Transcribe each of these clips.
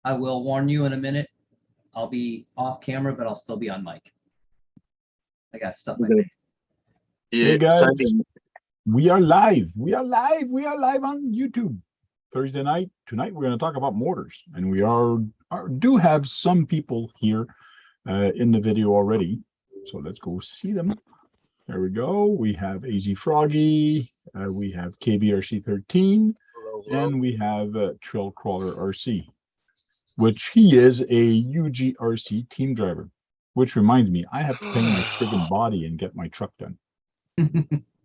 I will warn you in a minute. I'll be off camera, but I'll still be on mic. I got stuff. Hey guys, we are live. We are live on YouTube. Thursday night. Tonight we're going to talk about mortars, and we do have some people here in the video already. So let's go see them. There we go. We have AZ Froggy. We have KBRC13, and we have Trail Crawler RC, which he is a UGRC team driver. Which reminds me, I have to paint my friggin' body and get my truck done.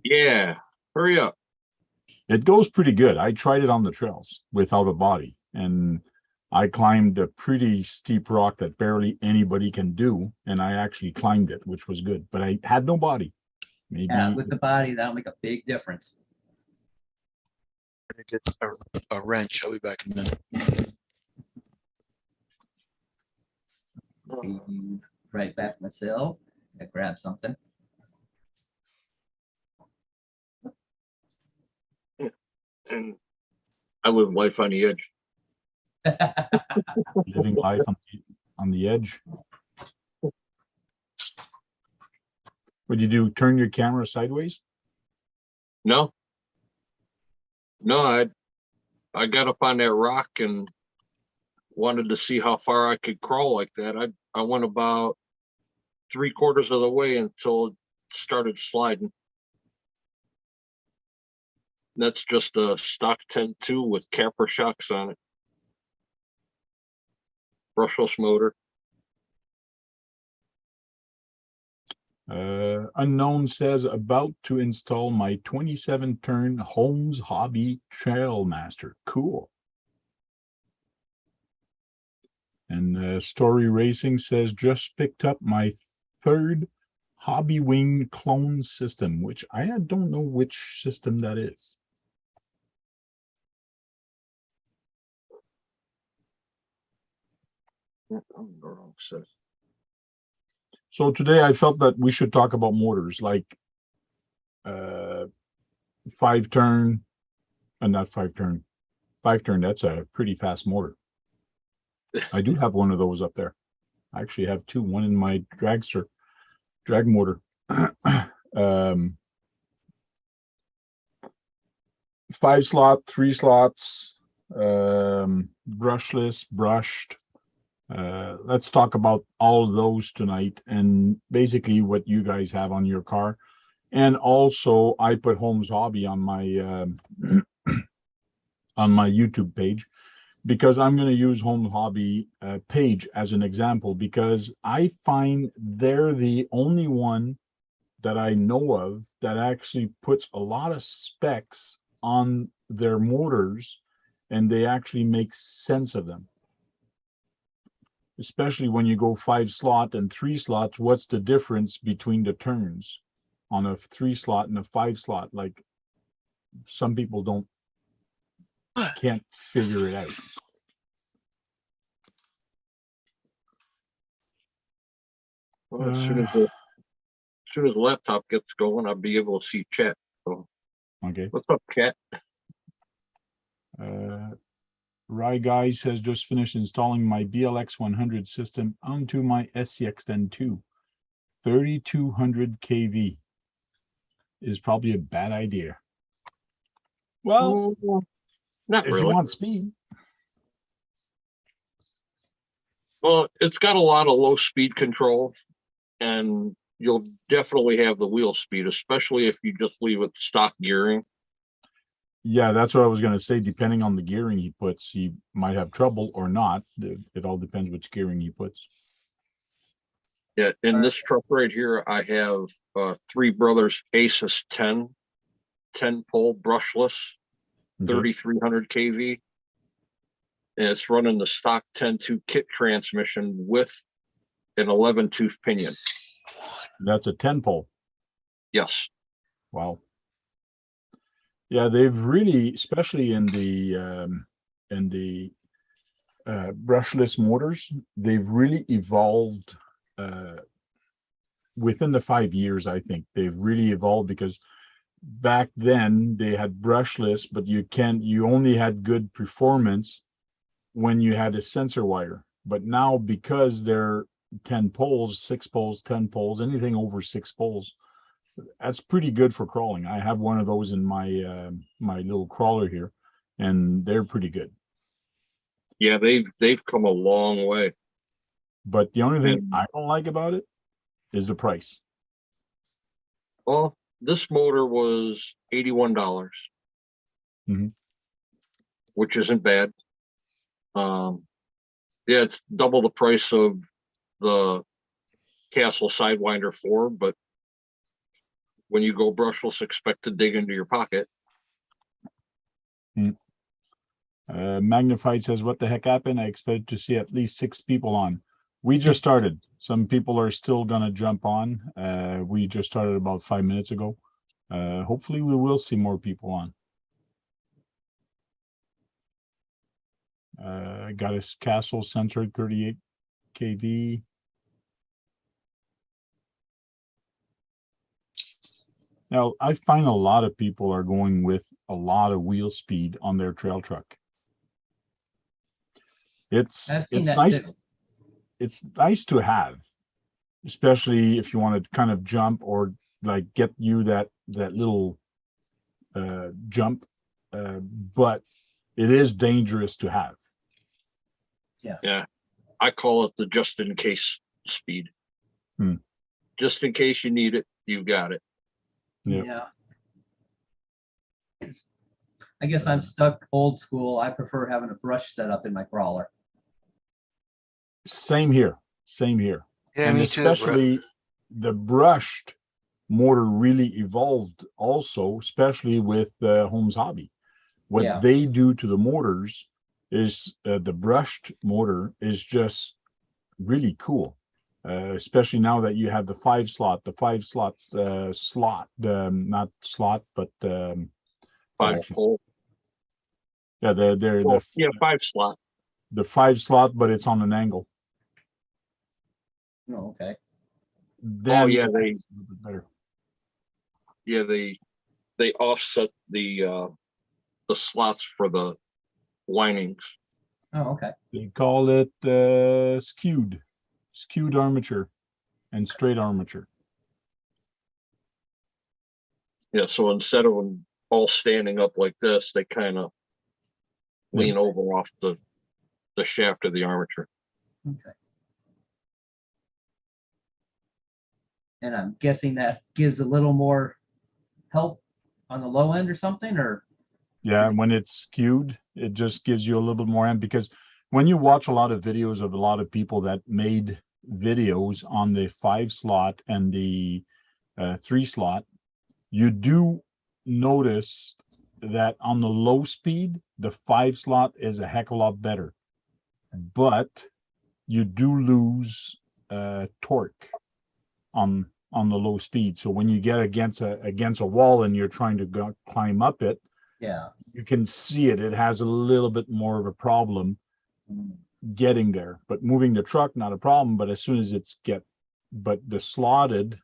Yeah, hurry up. It goes pretty good. I tried it on the trails without a body, and I climbed a pretty steep rock that barely anybody can do, and I actually climbed it, which was good, but I had no body. Maybe Yeah, with the body, that'll make a big difference. Get a wrench. I'll be back in a minute. Right back myself. I grab something. And I live life on the edge. living life on the edge. Would you do? Turn your camera sideways? No, I got up on that rock and wanted to see how far I could crawl like that. I went about 3/4 of the way until it started sliding. That's just a stock 10-2 with capper shocks on it. Brushless motor. Unknown says about to install my 27 turn Holmes Hobby Trailmaster. Cool. And Story Racing says just picked up my 3rd Hobby Wing clone system, which I don't know which system that is. So today I felt that we should talk about mortars, like 5-turn, and not 5-turn. 5-turn, that's a pretty fast mortar. I do have one of those up there. I actually have 2, one in my drag motor. 5-slot, 3 slots, brushless, brushed. Let's talk about all of those tonight, and basically what you guys have on your car. And also I put Holmes Hobby on my on my YouTube page, because I'm going to use Holmes Hobby page as an example, because I find they're the only one that I know of that actually puts a lot of specs on their mortars, and they actually make sense of them. Especially when you go 5-slot and 3 slots, what's the difference between the turns on a 3-slot and a 5-slot? Like, some people can't figure it out. Well, as soon as the laptop gets going, I'll be able to see chat. So, okay. What's up, chat? Rye Guy says just finished installing my BLX 100 system onto my SCX TEN-2. 3200 kV is probably a bad idea. Well, not if really. you want speed. Well, it's got a lot of low speed control, and you'll definitely have the wheel speed, especially if you just leave it stock gearing. Yeah, that's what I was going to say. Depending on the gearing he puts, he might have trouble or not. It all depends which gearing he puts. Yeah, in this truck right here, I have 3 Brothers Asus 10-pole brushless, 3300 kV. And it's running the stock 10-2 kit transmission with an 11-tooth pinion. That's a 10-pole. Yes. Wow. Yeah, they've really, especially in the brushless motors, they've really evolved within the 5 years. I think they've really evolved, because back then they had brushless, but you only had good performance when you had a sensor wire. But now, because they're 10 poles, 6 poles, 10 poles, anything over 6 poles, that's pretty good for crawling. I have one of those in my my little crawler here, and they're pretty good. Yeah, they've come a long way. But the only thing And- I don't like about it is the price. Well, this motor was $81, Mhm. which isn't bad. Yeah, it's double the price of the Castle Sidewinder 4, but when you go brushless, expect to dig into your pocket. Magnified says, what the heck happened? I expected to see at least 6 people on. We just started. Some people are still gonna jump on. We just started about 5 minutes ago. Hopefully we will see more people on. Got a Castle censored 38 kV. Now, I find a lot of people are going with a lot of wheel speed on their trail truck. It's I've seen that nice. too. It's nice to have, especially if you want to kind of jump or like get you that little jump, but it is dangerous to have. Yeah, I call it the just in case speed. Just in case you need it, you got it. Yep. Yeah. I guess I'm stuck old school. I prefer having a brush set up in my crawler. Same here. Same here. Yeah, And me too. Brett. especially the brushed mortar really evolved also, especially with holmesabi. What Yeah. they do to the mortars is the brushed mortar is just really cool. Especially now that you have the 5 slot, slot, not slot, but 5 actually, pole. yeah, they're Well, yeah, 5 slot. the 5 slot, but it's on an angle. Oh, okay. Then Yeah, it's a little bit better. Yeah, they offset the slots for the linings. Oh, okay. They call it skewed armature and straight armature. Yeah, so instead of them all standing up like this, they kind of lean over off the shaft of the armature. Okay. And I'm guessing that gives a little more help on the low end or something, or Yeah, when it's skewed, it just gives you a little bit more end, because when you watch a lot of videos of a lot of people that made videos on the 5 slot and the 3 slot, you do notice that on the low speed, the 5 slot is a heck of a lot better, but you do lose torque on the low speed. So when you get against a wall and you're trying to climb up it, yeah. you can see it. It has a little bit more of a problem getting there, but moving the truck, not a problem. But as soon as but the slotted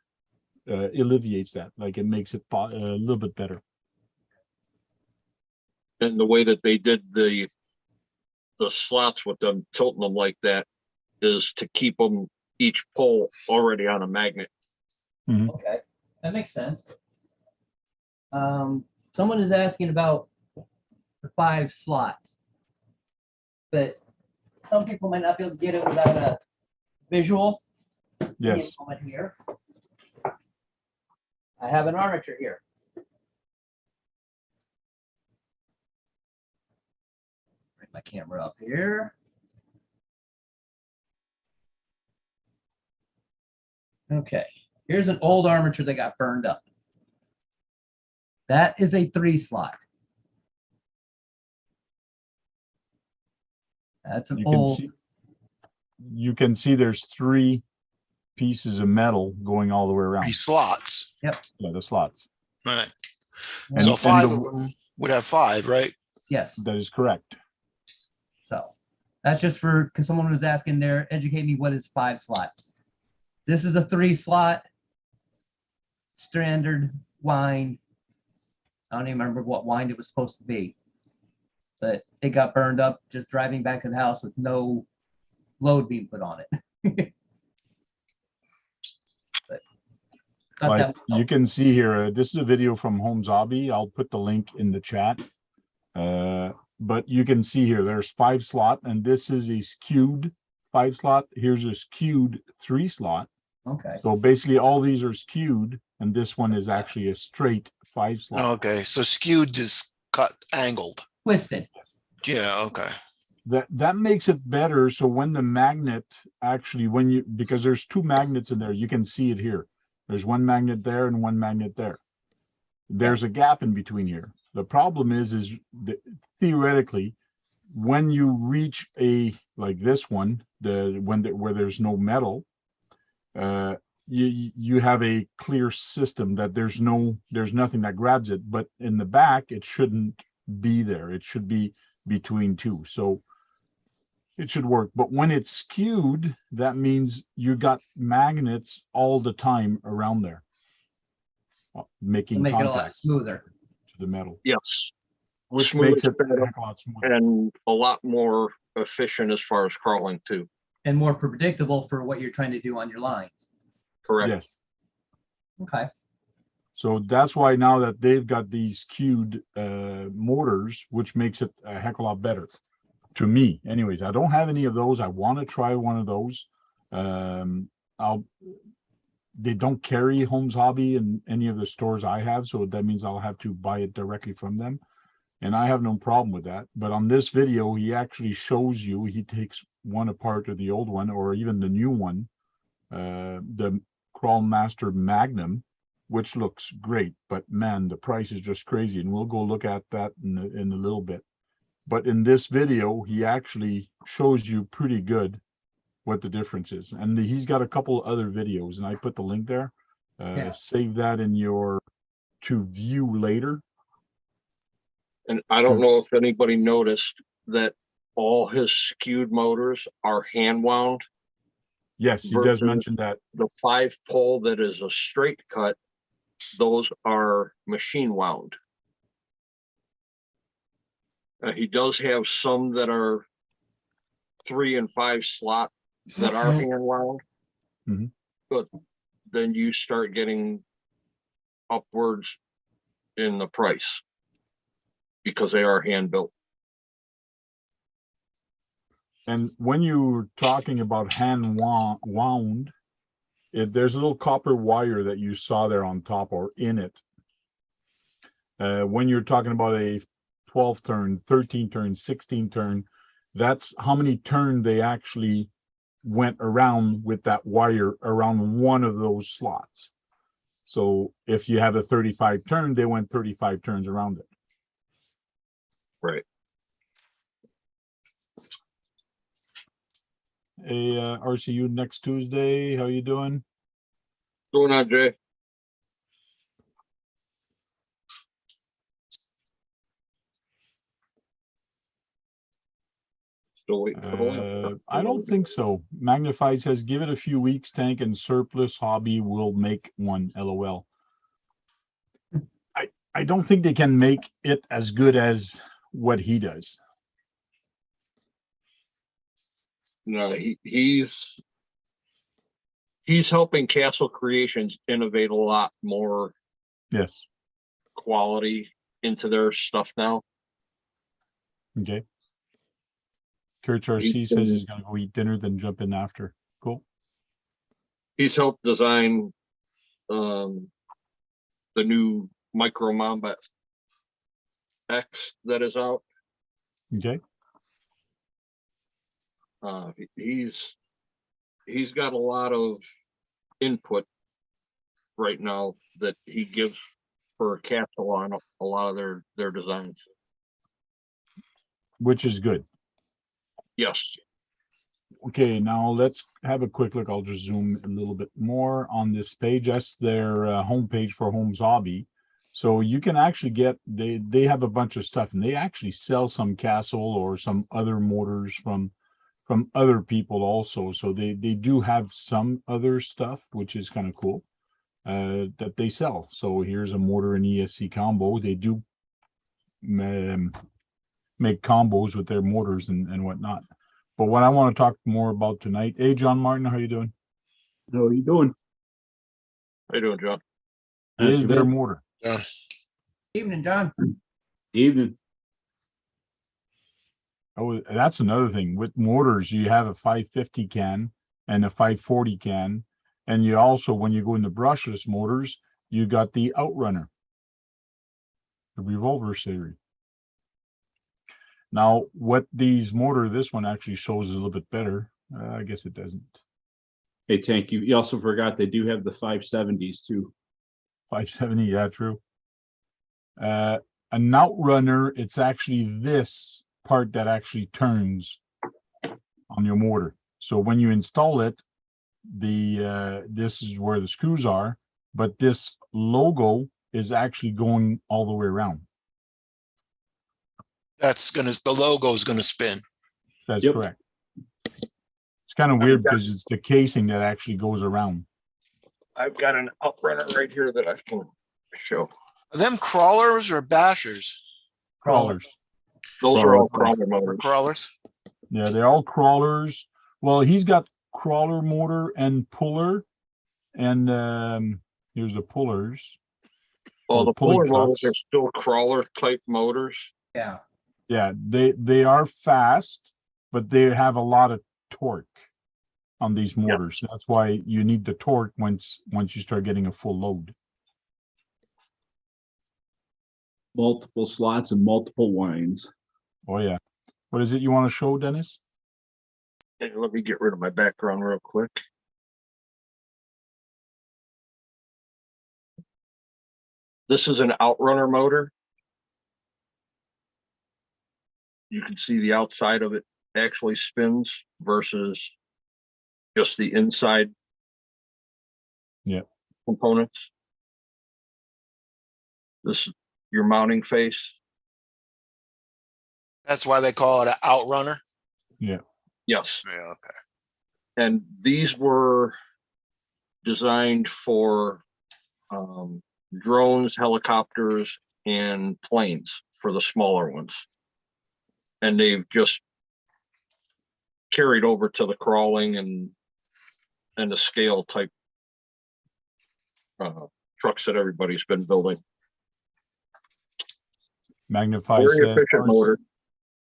alleviates that. Like it makes it a little bit better. And the way that they did the slots with them, tilting them like that, is to keep them each pole already on a magnet. Okay, that makes sense. Someone is asking about the 5 slots, but some people might not be able to get it without a visual. Give me Yes. a moment here. I have an armature here. Bring my camera up here. Okay, here's an old armature that got burned up. That is a 3 slot. That's an old. You can see there's 3 pieces of metal going all the way around. 3 slots. Yeah, the slots. Right. And- So and 5 the- of them would have 5, right? Yes. That is correct. So that's just for, because someone was asking there, educate me, what is 5 slots? This is a 3 slot standard wind. I don't even remember what wind it was supposed to be. but it got burned up just driving back to the house with no load being put on it. But thought Like that was you can see here, this is a video from holmesabi. I'll put the link in the chat. But you can see here, there's 5 slot, and this is a skewed 5 slot. Here's a skewed 3 slot. okay. So basically all these are skewed, and this one is actually a straight 5 slot. Okay, so skewed is cut angled. Twisted. Yeah, okay. That makes it better. So when the magnet actually, because there's 2 magnets in there, you can see it here. There's 1 magnet there and 1 magnet there. There's a gap in between here. The problem is theoretically, when you reach like this one, where there's no metal, you have a clear system that there's nothing that grabs it, but in the back, it shouldn't be there. It should be between 2. So it should work. But when it's skewed, that means you got magnets all the time around there, making Make it a lot contact smoother. to the metal, Yes. which Smooth makes it better a heck of a lot smoother. and a lot more efficient as far as crawling too. And more predictable for what you're trying to do on your lines. Correct. Yes. Okay. So that's why now that they've got these skewed mortars, which makes it a heck of a lot better to me. Anyways, I don't have any of those. I want to try one of those. They don't carry holmesabi in any of the stores I have, so that means I'll have to buy it directly from them. And I have no problem with that. But on this video, he actually shows you, he takes one apart of the old one, or even the new one, the Crawlmaster Magnum, which looks great, but man, the price is just crazy. And we'll go look at that in a little bit. But in this video, he actually shows you pretty good what the difference is. And he's got a couple other videos, and I put the link there. Yeah. Save that in your to view later. And I don't know if anybody noticed that all his skewed motors are hand wound. Yes, he does Versus mention that. The 5-pole that is a straight cut, those are machine wound. He does have some that are 3 and 5 slot that are hand wound. Mhm. But then you start getting upwards in the price because they are hand built. And when you're talking about hand wound, there's a little copper wire that you saw there on top or in it. When you're talking about a 12 turn, 13 turn, 16 turn, that's how many turns they actually went around with that wire around one of those slots. So if you have a 35 turn, they went 35 turns around it. Right. Hey, RCU next Tuesday, how you doing? Going on, Jay? Still waiting for the link. I don't think so. Magnified says, give it a few weeks, tank and surplus hobby will make one, LOL. I don't think they can make it as good as what he does. No, he's helping Castle Creations innovate a lot more Yes. quality into their stuff now. Okay. Kurt RC says he's gonna go eat dinner, then jump in after. Cool. He's helped design the new Micro Mamba X that is out. Okay. He's got a lot of input right now that he gives for Castle on a lot of their designs. Which is good. Yes. Okay, now let's have a quick look. I'll just zoom a little bit more on this page. That's their homepage for holmesabi. So you can actually get, they have a bunch of stuff, and they actually sell some Castle or some other mortars from other people also. So they do have some other stuff, which is kind of cool, that they sell. So here's a mortar and ESC combo. They do make combos with their mortars and whatnot. But what I want to talk more about tonight, hey, John Martin, how you doing? How are you doing? How you doing, John? Is their mortar. Yeah. Evening, John. Evening. Oh, that's another thing. With mortars, you have a 550 can and a 540 can. And you also, when you go into brushless mortars, you got the outrunner, the revolver series. Now, what these mortar, this one actually shows a little bit better. I guess it doesn't. Hey, Tank, you also forgot they do have the 570s too. 570, yeah, true. An outrunner, it's actually this part that actually turns on your mortar. So when you install it, this is where the screws are, but this logo is actually going all the way around. The logo is gonna spin. That's Yep. correct. It's kind of weird because it's the casing that actually goes around. I've got an outrunner right here that I can show. Are them crawlers or bashers? Crawlers. Those are all Crawler. crawler Or motors. crawlers? Yeah, they're all crawlers. Well, he's got crawler motor and puller. And here's the pullers. Well, or the pulley puller motors trucks. are still crawler type motors. Yeah. Yeah, they are fast, but they have a lot of torque on these mortars. That's why you need the torque once you start getting a full load. Multiple slots and multiple wines. Oh yeah. What is it you want to show, Dennis? Hey, let me get rid of my background real quick. This is an outrunner motor. You can see the outside of it actually spins versus just the inside. Yeah. Components. This is your mounting face. That's why they call it an outrunner. Yeah. Yes. Yeah, okay. And these were designed for drones, helicopters, and planes for the smaller ones. And they've just carried over to the crawling and the scale type trucks that everybody's been building. Magnify Very says efficient motor.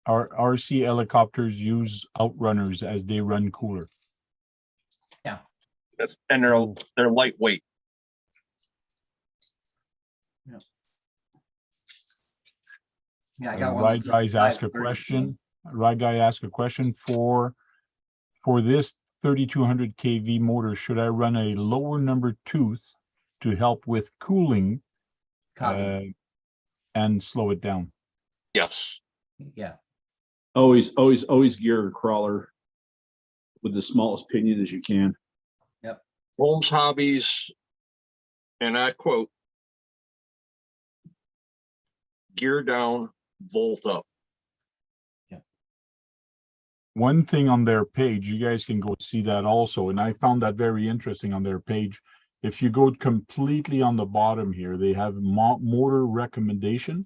our RC helicopters use outrunners as they run cooler. And they're lightweight. Yeah, I got one. Ride guys ask a question. Ride guy ask a question for this 3200 kV motor. Should I run a lower number tooth to help with cooling Copy. and slow it down? Yes. Yeah. Always gear a crawler with the smallest pinion as you can. Holmes Hobbies, and I quote, gear down, volt up. One thing on their page, you guys can go see that also, and I found that very interesting on their page. If you go completely on the bottom here, they have motor recommendation.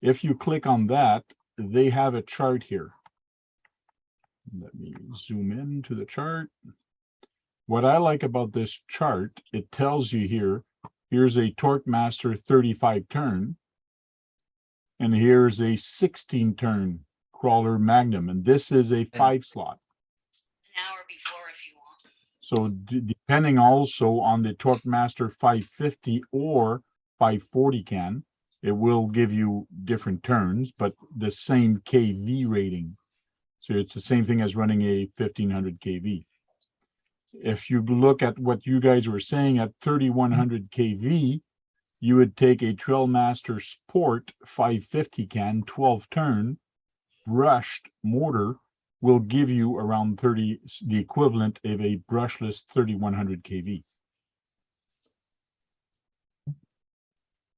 If you click on that, they have a chart here. Let me zoom in to the chart. What I like about this chart, it tells you here, here's a Torque Master 35 turn, and here's a 16 turn crawler Magnum, and this is a 5 slot. An hour before if you want. So depending also on the Torque Master 550 or 540 can, it will give you different turns, but the same KV rating. So it's the same thing as running a 1500 kV. If you look at what you guys were saying at 3100 kV, you would take a Trailmaster Sport 550 can, 12 turn, brushed mortar will give you around the equivalent of a brushless 3100 kV.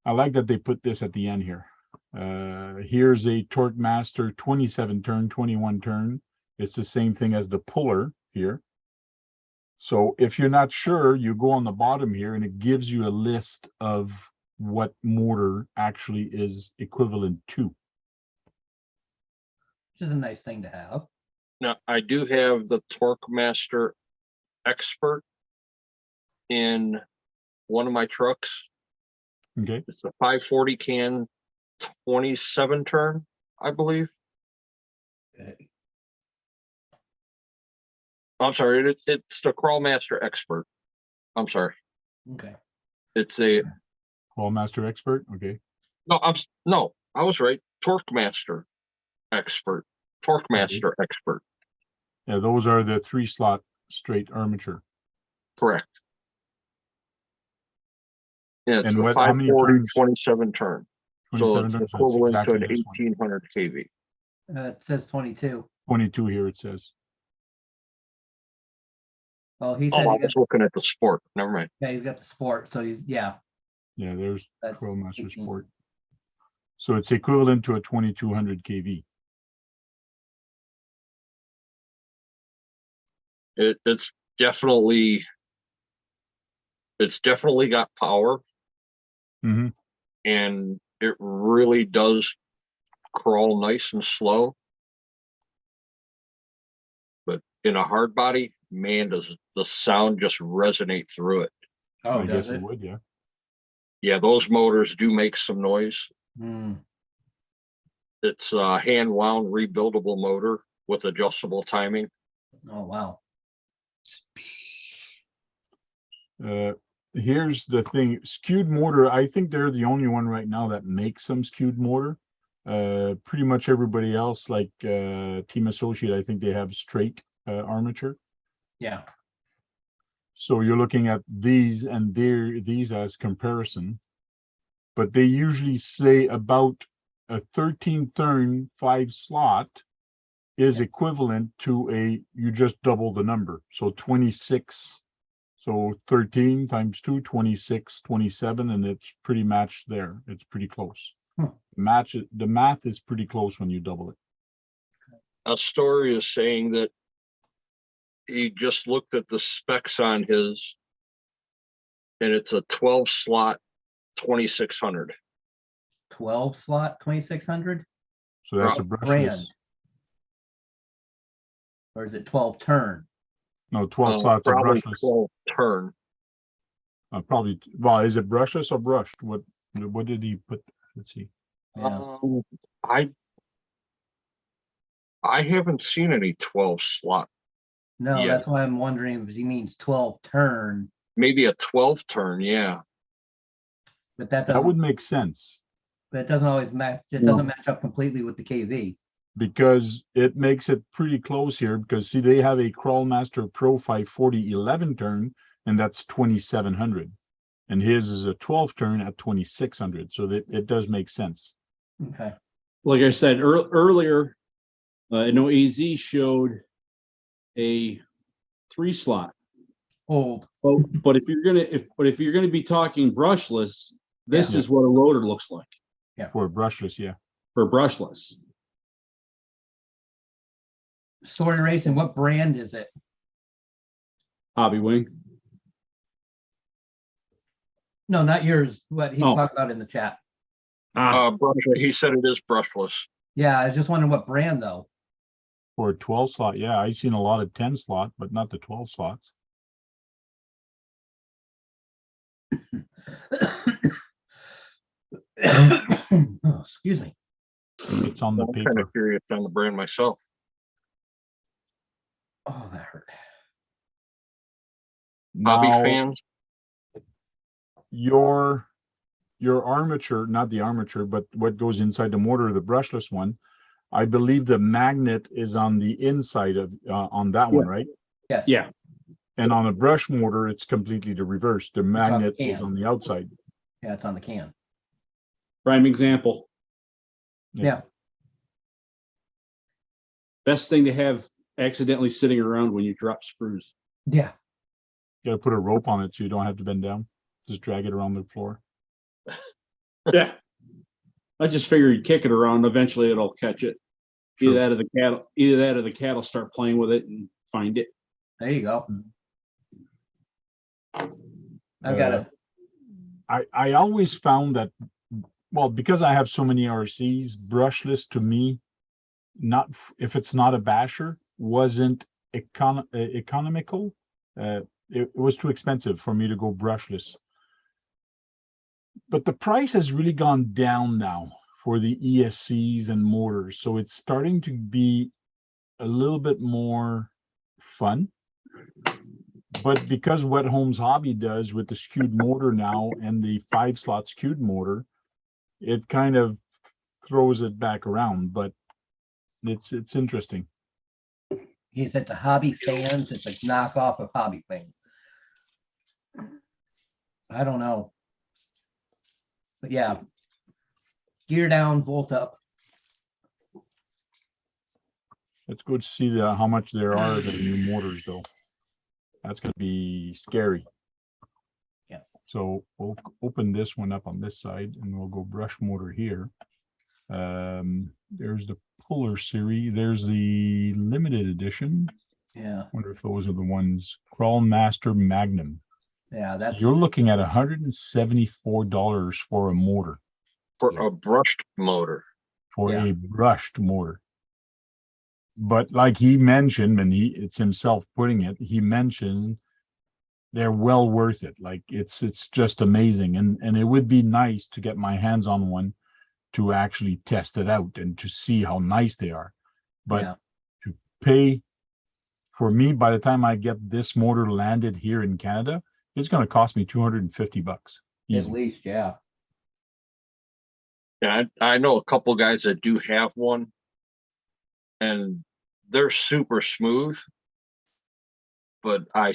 I like that they put this at the end here. Here's a Torque Master 27 turn, 21 turn. It's the same thing as the puller here. So if you're not sure, you go on the bottom here and it gives you a list of what mortar actually is equivalent to. which is a nice thing to have. Now, I do have the Torque Master Expert in one of my trucks. Okay, It's a 540 can 27 turn, I believe. Okay. I'm sorry, it's the Crawl Master Expert. I'm sorry. Okay. It's a Call Master Expert. Okay, no, I was right. Torque Master Expert. Torque Master Expert. yeah, those are the 3-slot straight armature. Correct. Yeah, it's And a what? How many 540 turns? 27 turn. So 27 it's turns. That's equivalent exactly to an this one. 1800 kV. It says 22. 22 here it says. Oh, he Oh, said I he was got, looking at the Sport. Never mind. yeah, he's got the sport. So he's, yeah, Yeah, there's that's Coil Master 18. Sport. So it's equivalent to a 2200 kV. It's definitely got power, Mm-hmm. and it really does crawl nice and slow. But in a hard body, man, does the sound just resonate through it. Oh, I does guess it it? would, yeah. Yeah, those motors do make some noise. Hmm. It's a hand wound rebuildable motor with adjustable timing. Oh, wow. Here's the thing, skewed mortar, I think they're the only one right now that makes some skewed mortar. Pretty much everybody else, like Team Associate, I think they have straight armature. Yeah. So you're looking at these and these as comparison. But they usually say about a 13 turn 5-slot is equivalent to you just double the number. So 26. So 13 times 2, 26, 27, and it's pretty matched there. It's pretty close. The math is pretty close when you double it. A story is saying that he just looked at the specs on his, and it's a 12-slot 2600. 12 slot 2600. So that's a Brand. brushless. Or is it 12 turn? No, 12 slots are Probably brushless. 12 turn. Probably. Well, is it brushless or brushed? What did he put? Let's see. Yeah. I haven't seen any 12 slot. No, Yeah. that's why I'm wondering if he means 12 turn, Maybe a 12 turn, yeah. but that That would doesn't, make sense but it doesn't always match. It doesn't match up completely with the KV. because it makes it pretty close here. Because see, they have a Crawlmaster Pro 540 11 turn, and that's 2700, and his is a 12 turn at 2600. So that it does make sense. Okay. Like I said earlier, I know AZ showed a 3-slot. Old. Oh, but if you're gonna be talking brushless, this Yeah. is what a rotor looks like For brushless, yeah. for brushless. Story Racing, what brand is it? Hobby Wing. No, not yours. What he Oh. talked about in the chat. He said it is brushless. Yeah, I was just wondering what brand though. For a 12 slot, yeah, I've seen a lot of 10 slot, but not the 12 slots. Oh, excuse me. It's on the I'm kind paper. of curious on the brand myself. Oh, that hurt. Hobby Now, fans, your armature, not the armature, but what goes inside the motor, the brushless one, I believe the magnet is on the inside of on that one, right? Yes. Yeah. And on a brush motor, it's completely the reverse. The magnet is can. on the outside. Yeah, it's on the can. Prime example. Yeah. Best thing to have accidentally sitting around when you drop screws. Yeah. You gotta put a rope on it so you don't have to bend down. Just drag it around the floor. Yeah. I just figured you'd kick it around. Eventually it'll catch it. Either True. that or the cat'll start playing with it and find it. There you go. I've got it. I always found that, well, because I have so many RCs, brushless to me if it's not a basher, wasn't economical. It was too expensive for me to go brushless. But the price has really gone down now for the ESCs and mortars. So it's starting to be a little bit more fun. But because what Holmes Hobby does with the skewed mortar now and the 5-slot skewed mortar, it kind of throws it back around, but it's interesting. He said to hobby fans, it's a knockoff of hobby fans. I don't know. But yeah, gear down, bolt up. It's good to see how much there are of the new mortars, though. That's going to be scary. Yeah. So we'll open this one up on this side, and we'll go brush mortar here. There's the Puller series. There's the limited edition. Yeah, Wonder if those are the ones. Crawl Master Magnum. yeah, So that's you're looking at $174 for a mortar. For Yeah. a brushed motor. For Yeah. a brushed mortar. But like he mentioned, and it's himself putting it, he mentioned they're well worth it. Like it's just amazing. And it would be nice to get my hands on one to actually test it out and to see how nice they are. But yeah. to pay for me, by the time I get this motor landed here in Canada, it's going to cost me $250. At Easy. least, yeah. Yeah, I know a couple guys that do have one, and they're super smooth, but I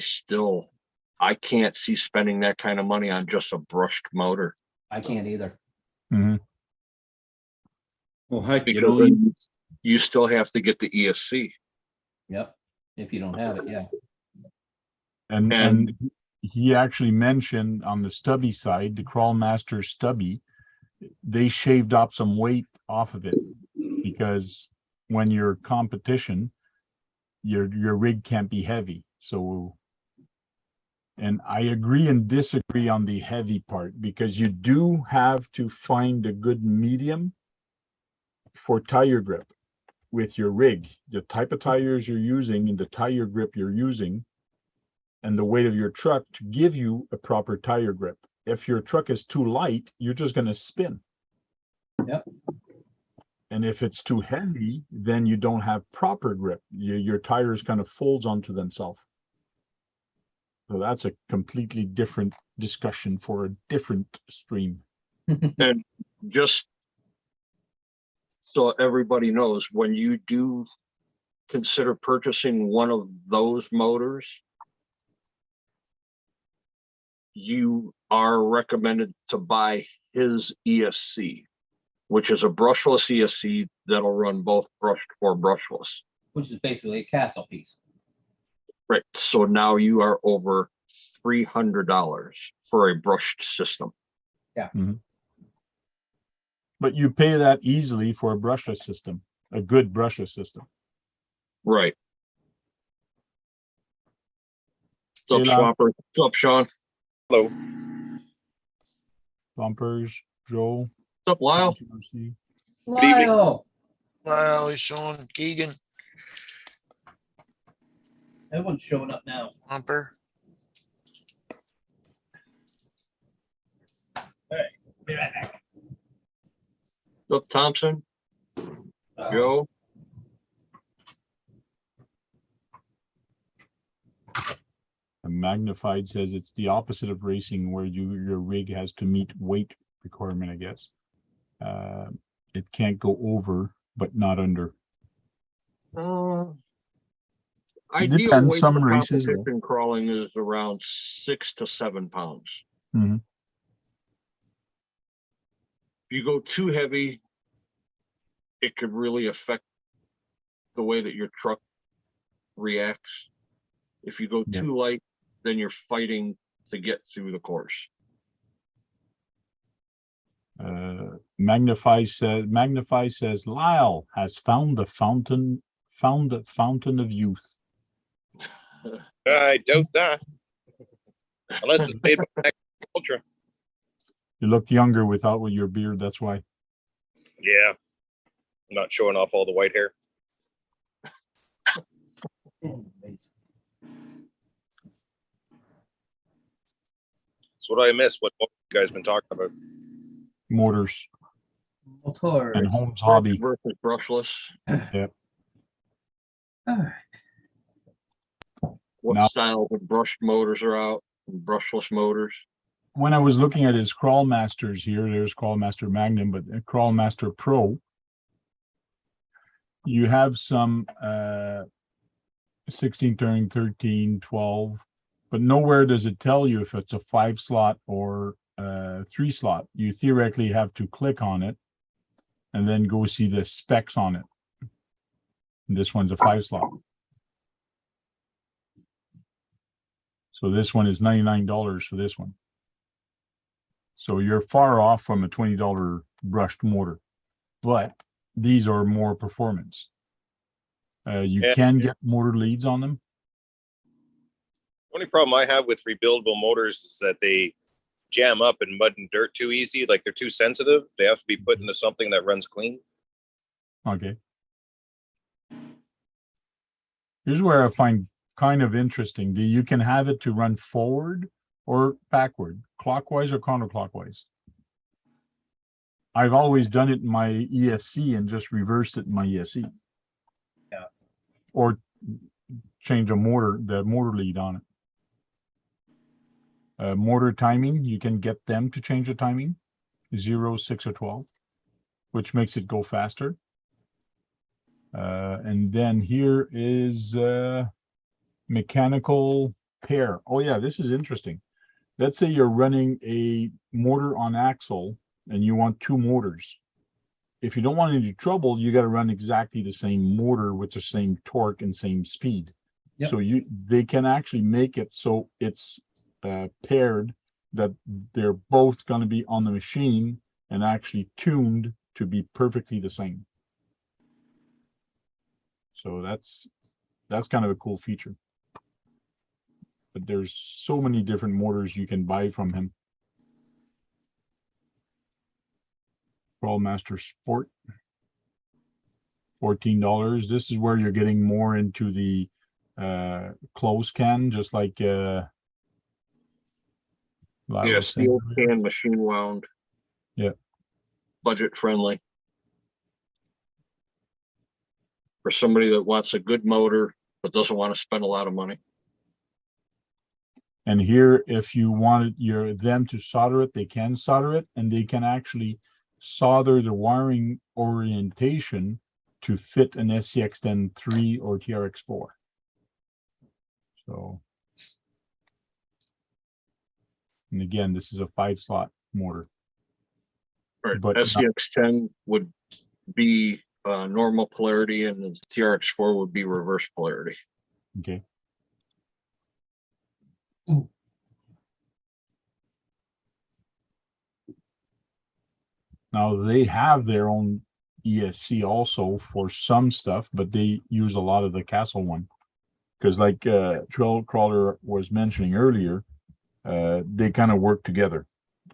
can't see spending that kind of money on just a brushed motor. I can't either. Mhm. Well, heck, you Because know, then you still have to get the ESC. Yep. If you don't have it, yeah. And he actually mentioned on the stubby side, the Crawl Master stubby, they shaved off some weight off of it because when you're competition, your rig can't be heavy. So, and I agree and disagree on the heavy part because you do have to find a good medium for tire grip with your rig, the type of tires you're using and the tire grip you're using and the weight of your truck to give you a proper tire grip. If your truck is too light, you're just going to spin. Yep. And if it's too heavy, then you don't have proper grip. Your tires kind of folds onto themselves. So that's a completely different discussion for a different stream. And just so everybody knows, when you do consider purchasing one of those motors, you are recommended to buy his ESC, which is a brushless ESC that'll run both brushed or brushless. Which is basically a castle piece. Right. So now you are over $300 for a brushed system. But you pay that easily for a brushless system, a good brushless system. Right. What's up, Hey, Lon. Swapper? What's up, Sean? Hello. Bumpers, Joe. What's up, Lyle? evening. Lyle, Well, Sean, Keegan, everyone's showing up now. Bumper. Be right back. What's up, Thompson? Uh, Joe? And Magnified says it's the opposite of racing where your rig has to meet weight requirement, I guess. It can't go over, but not under. Ideal depends, weight some for races, though. competition crawling is around 6 to 7 pounds. Mhm. If you go too heavy, it could really affect the way that your truck reacts. If you go Yeah. too light, then you're fighting to get through the course. Magnify says Lyle has found the fountain of youth. I doubt that. Unless it's made by Ultra. You look younger with your beard, that's why. Yeah. I'm not showing off all the white hair. Anyways, That's what I missed. What you guys been talking about? Motors Motor. and Holmes Brush Hobby. versus brushless. Alright, What Now- style of brushed motors are out and brushless motors? When I was looking at his Crawlmasters here, there's Crawlmaster Magnum, but Crawlmaster Pro, you have some 16 turning, 13, 12, but nowhere does it tell you if it's a 5 slot or 3 slot. You theoretically have to click on it and then go see the specs on it. And this one's a 5 slot. So this one is $99 for this one. So you're far off from a $20 brushed motor, but these are more performance. You Yeah. can get motor leads on them. Only problem I have with rebuildable motors is that they jam up in mud and dirt too easy. Like they're too sensitive. They have to be put into something that runs clean. Okay. Here's where I find kind of interesting. You can have it to run forward or backward, clockwise or counterclockwise. I've always done it in my ESC and just reversed it in my ESC. Yeah. Or change the motor lead on it. Motor timing, you can get them to change the timing, 0, 6, or 12, which makes it go faster. And then here is mechanical pair. Oh yeah, this is interesting. Let's say you're running a motor on axle and you want 2 motors. If you don't want any trouble, you got to run exactly the same motor with the same torque and same speed. Yep. So they can actually make it so it's paired, that they're both going to be on the machine and actually tuned to be perfectly the same. So that's kind of a cool feature. But there's so many different motors you can buy from him. Crawlmaster Sport, $14. This is where you're getting more into the close can, just like Lyle Yeah, was saying steel earlier. can, machine wound. Yeah. Budget friendly. For somebody that wants a good motor, but doesn't want to spend a lot of money. And here, if you wanted them to solder it, they can solder it, and they can actually solder the wiring orientation to fit an SCX-10-3 or TRX-4. So, and again, this is a 5-slot motor. Right. But SCX-10 would be normal polarity, and the TRX-4 would be reverse polarity. Okay. Now they have their own ESC also for some stuff, but they use a lot of the Castle one. Because like Trail Crawler was mentioning earlier, they kind of work together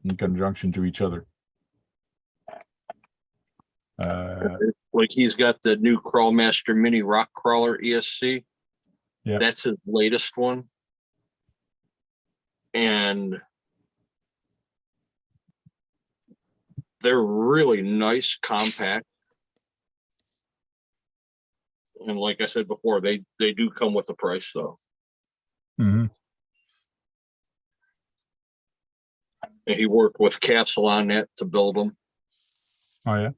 in conjunction to each other. Like he's got the new Crawlmaster Mini Rock Crawler ESC. Yeah. That's his latest one. And they're really nice, compact. And like I said before, they do come with a price though. Mhm. And he worked with Castle on that to build them. Oh yeah.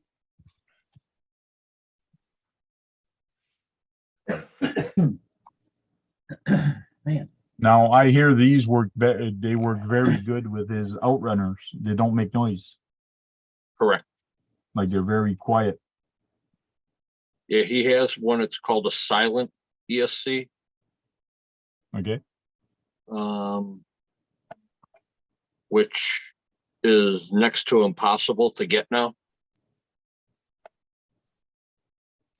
man, Now I hear these work. They work very good with his outrunners. They don't make noise. Correct. Like they're very quiet. Yeah, he has one. It's called a silent ESC. Okay. Which is next to impossible to get now.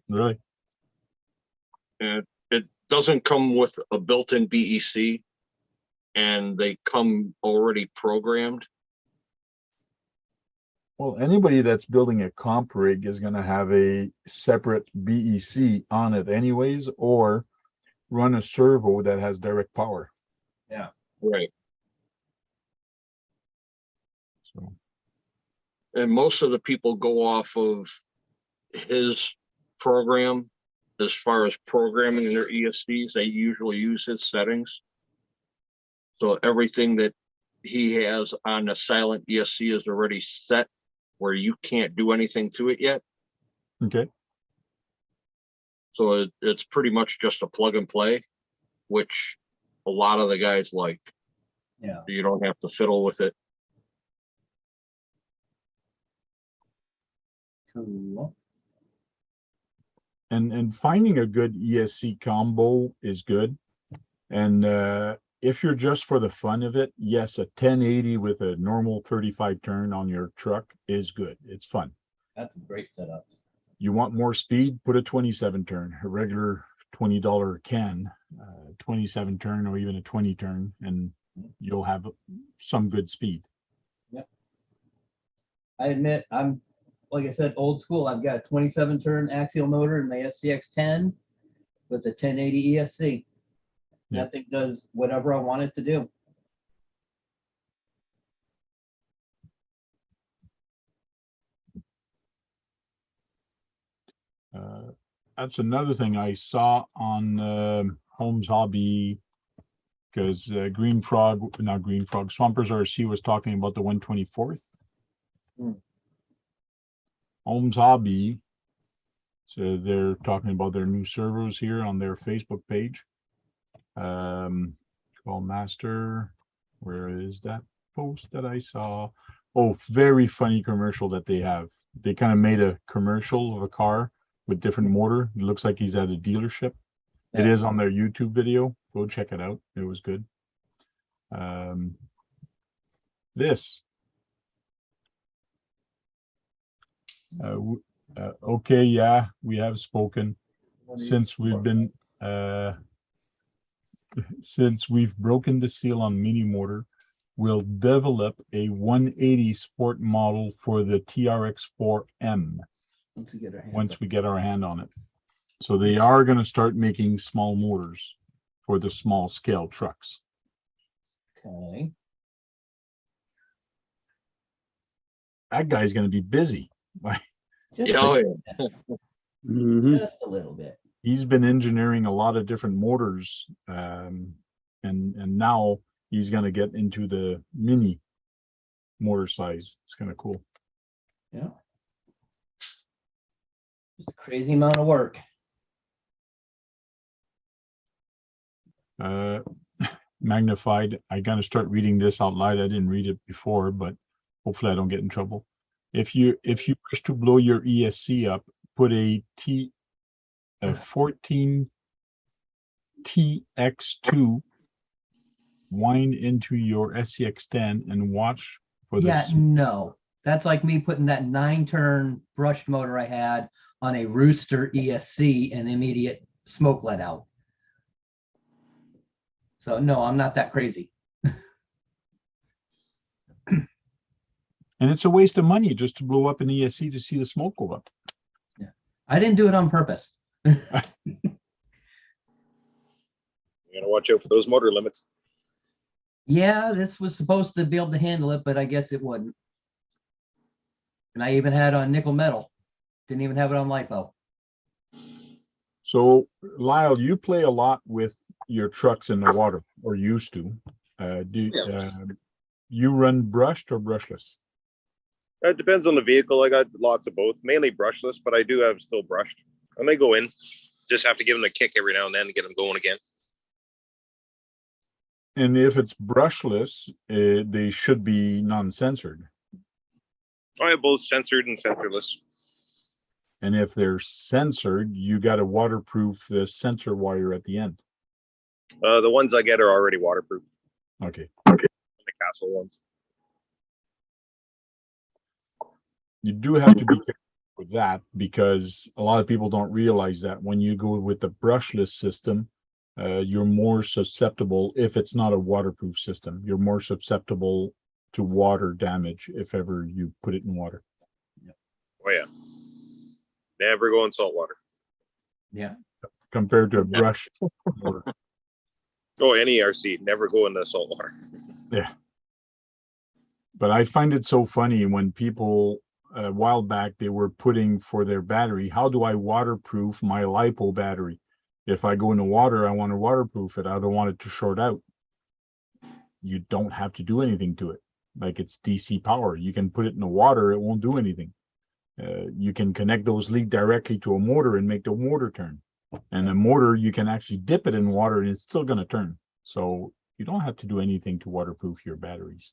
Really. And it doesn't come with a built-in BEC, and they come already programmed. Well, anybody that's building a comp rig is going to have a separate BEC on it anyways, or run a servo that has direct power. Right. So And most of the people go off of his program as far as programming their ESCs. They usually use his settings. So everything that he has on the silent ESC is already set where you can't do anything to it yet. okay. So it's pretty much just a plug and play, which a lot of the guys like. Yeah. You don't have to fiddle with it. Cool. And finding a good ESC combo is good. And if you're just for the fun of it, yes, a 1080 with a normal 35 turn on your truck is good. It's fun. That's a great setup. You want more speed, put a 27 turn, a regular $20 can, 27 turn or even a 20 turn, and you'll have some good speed. I admit, I'm, like I said, old school. I've got a 27 turn axial motor in my SCX10 with a 1080 ESC. Yeah. That thing does whatever I want it to do. That's another thing I saw on Holmes Hobby, because Green Frog, not Green Frog, Swampers RC was talking about the 124th. Hmm. Holmes Hobby, so they're talking about their new servos here on their Facebook page. Call Master, where is that post that I saw? Oh, very funny commercial that they have. They kind of made a commercial of a car with different motor. It looks like he's at a dealership. It Yeah. is on their YouTube video. Go check it out. It was good. This. Okay, yeah, we have spoken since we've been since we've broken the seal on mini motor. We'll develop a 180 sport model for the TRX4M once we get our hand on it. So they are going to start making small motors for the small scale trucks. Okay. That guy's going to be busy. Just, Yeah, oh, yeah. just a little bit. He's been engineering a lot of different motors, and now he's going to get into the mini motor size. It's kind of cool. Yeah. Just a crazy amount of work. Magnified. I got to start reading this out loud. I didn't read it before, but hopefully I don't get in trouble. If you wish to blow your ESC up, put a 14 TX2 wind into your SCX10 and watch for Yeah, this. no. That's like me putting that 9-turn brushed motor I had on a Rooster ESC and immediate smoke let out. So no, I'm not that crazy. And it's a waste of money just to blow up an ESC to see the smoke go up. Yeah. I didn't do it on purpose. You gotta watch out for those motor limits. Yeah, this was supposed to be able to handle it, but I guess it wouldn't. And I even had on nickel metal. Didn't even have it on LiPo. So Lyle, you play a lot with your trucks in the water, or used to. You run brushed or brushless? It depends on the vehicle. I got lots of both, mainly brushless, but I do have still brushed. And they go in. Just have to give them a kick every now and then to get them going again. And if it's brushless, they should be non-censored. I have both censored and censorless. And if they're censored, you got to waterproof the sensor wire at the end. The ones I get are already waterproof. Okay. The Castle ones. You do have to be careful with that, because a lot of people don't realize that when you go with the brushless system, you're more susceptible, if it's not a waterproof system, you're more susceptible to water damage if ever you put it in water. Oh yeah. Never go in salt water. Yeah. compared to a brush motor. Oh, any RC, never go in the salt water. Yeah. But I find it so funny when people a while back they were putting for their battery, how do I waterproof my LiPo battery? If I go in the water, I want to waterproof it. I don't want it to short out. You don't have to do anything to it. Like it's DC power. You can put it in the water, it won't do anything. You can connect those leads directly to a motor and make the motor turn. And a motor, you can actually dip it in water and it's still going to turn. So you don't have to do anything to waterproof your batteries.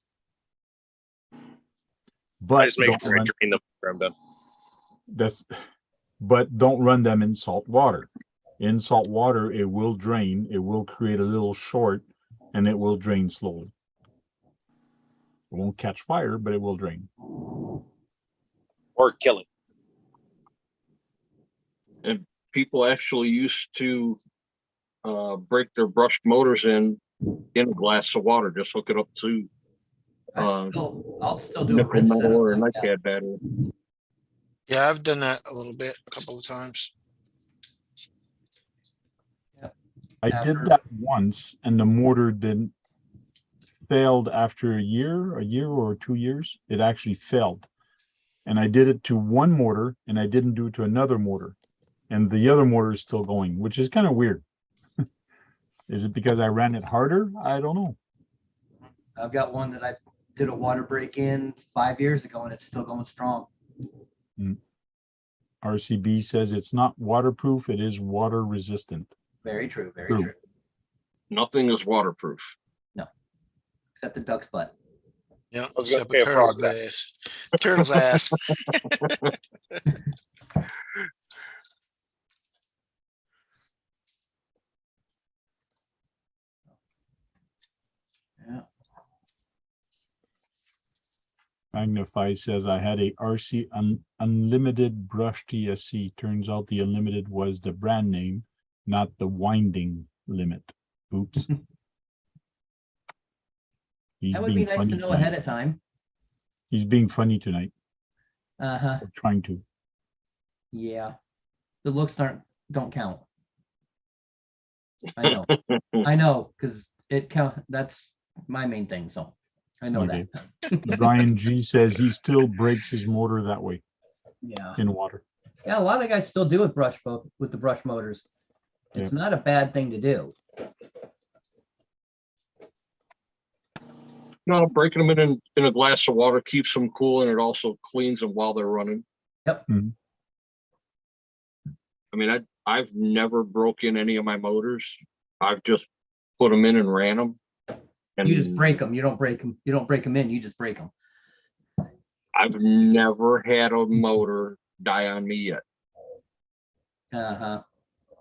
I But just make don't sure I run, drain them after I'm done. but don't run them in salt water. In salt water, it will drain, it will create a little short, and it will drain slowly. It won't catch fire, but it will drain. Or kill it. And people actually used to break their brushed motors in a glass of water. Just hook it up to I'll still do a nickel rinse metal setup or a like that. nightcap battery. Yeah, I've done that a little bit, a couple of times. I did that once, and the motor didn't failed after a year or 2 years. It actually failed. And I did it to one motor and I didn't do it to another motor. And the other motor is still going, which is kind of weird. Is it because I ran it harder? I don't know. I've got one that I did a water break in 5 years ago and it's still going strong. RCB says it's not waterproof, it is water resistant. Very true, very True. true. Nothing is waterproof. Except the duck's butt. Yeah, was gonna except a say a turtle's frog's ass. Turtle's ass. Yeah. Magnify says I had a RC unlimited brush TSC. Turns out the unlimited was the brand name, not the winding limit. Oops. He's That would be being nice funny to know tonight. ahead of time. He's being funny tonight. Uh-huh. Or trying to. Yeah. The looks don't count. I know. I know, because it count. That's my main thing. So I know Okay. that. Brian G says he still breaks his motor that way Yeah. in water. Yeah, a lot of guys still do it with the brush motors. It's not a bad thing to do. No, breaking them in a glass of water keeps them cool and it also cleans them while they're running. Yep. Mhm. I mean, I've never broken any of my motors. I've just put them in and ran them. And You just break them. You don't break them. You don't break them in. You just break them. I've never had a motor die on me yet. Uh-huh.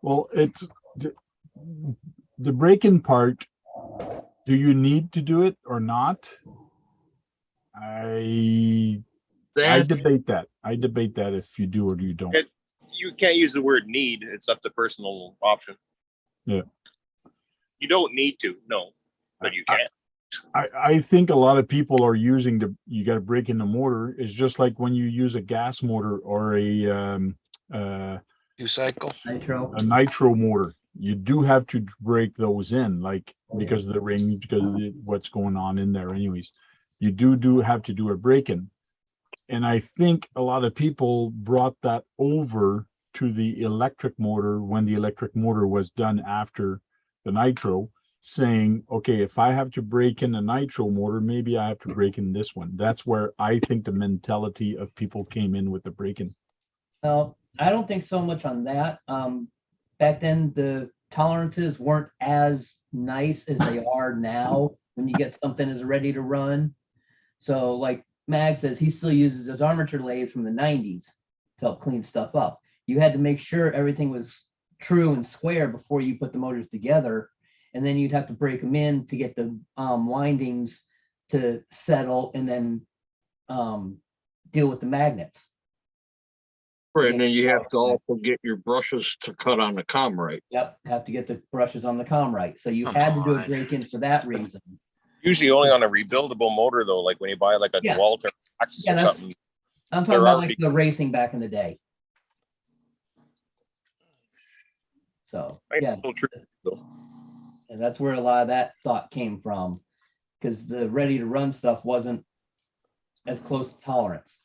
Well, it's the break-in part. Do you need to do it or not? I debate that. I debate that if you do or you don't. You can't use the word need. It's up to personal option. Yeah. You don't need to, no, but you can. I think a lot of people are using you got to break in the motor. It's just like when you use a gas motor or a cycle. Nitro. nitro motor. You do have to break those in, like because of the ring, because of what's going on in there. Anyways, you do have to do a break-in, and I think a lot of people brought that over to the electric motor when the electric motor was done after the nitro, saying, okay, if I have to break in a nitro motor, maybe I have to break in this one. That's where I think the mentality of people came in with the break-in. No, I don't think so much on that. Back then, the tolerances weren't as nice as they are now when you get something that's ready to run. So like Mag says, he still uses his armature lathe from the 90s to help clean stuff up. You had to make sure everything was true and square before you put the motors together. And then you'd have to break them in to get the windings to settle and then deal with the magnets. Right, and then you have to also get your brushes to cut on the com right. Yep, have to get the brushes on the com right. So you Come had to do a on. break-in for that reason. Usually only on a rebuildable motor though, like when you buy like a Yeah. Dewalter Axis Yeah, or that's- something. I'm talking There about are like the racing back in the day. So, Right, yeah. so true, though. And that's where a lot of that thought came from, because the ready to run stuff wasn't as close to tolerance.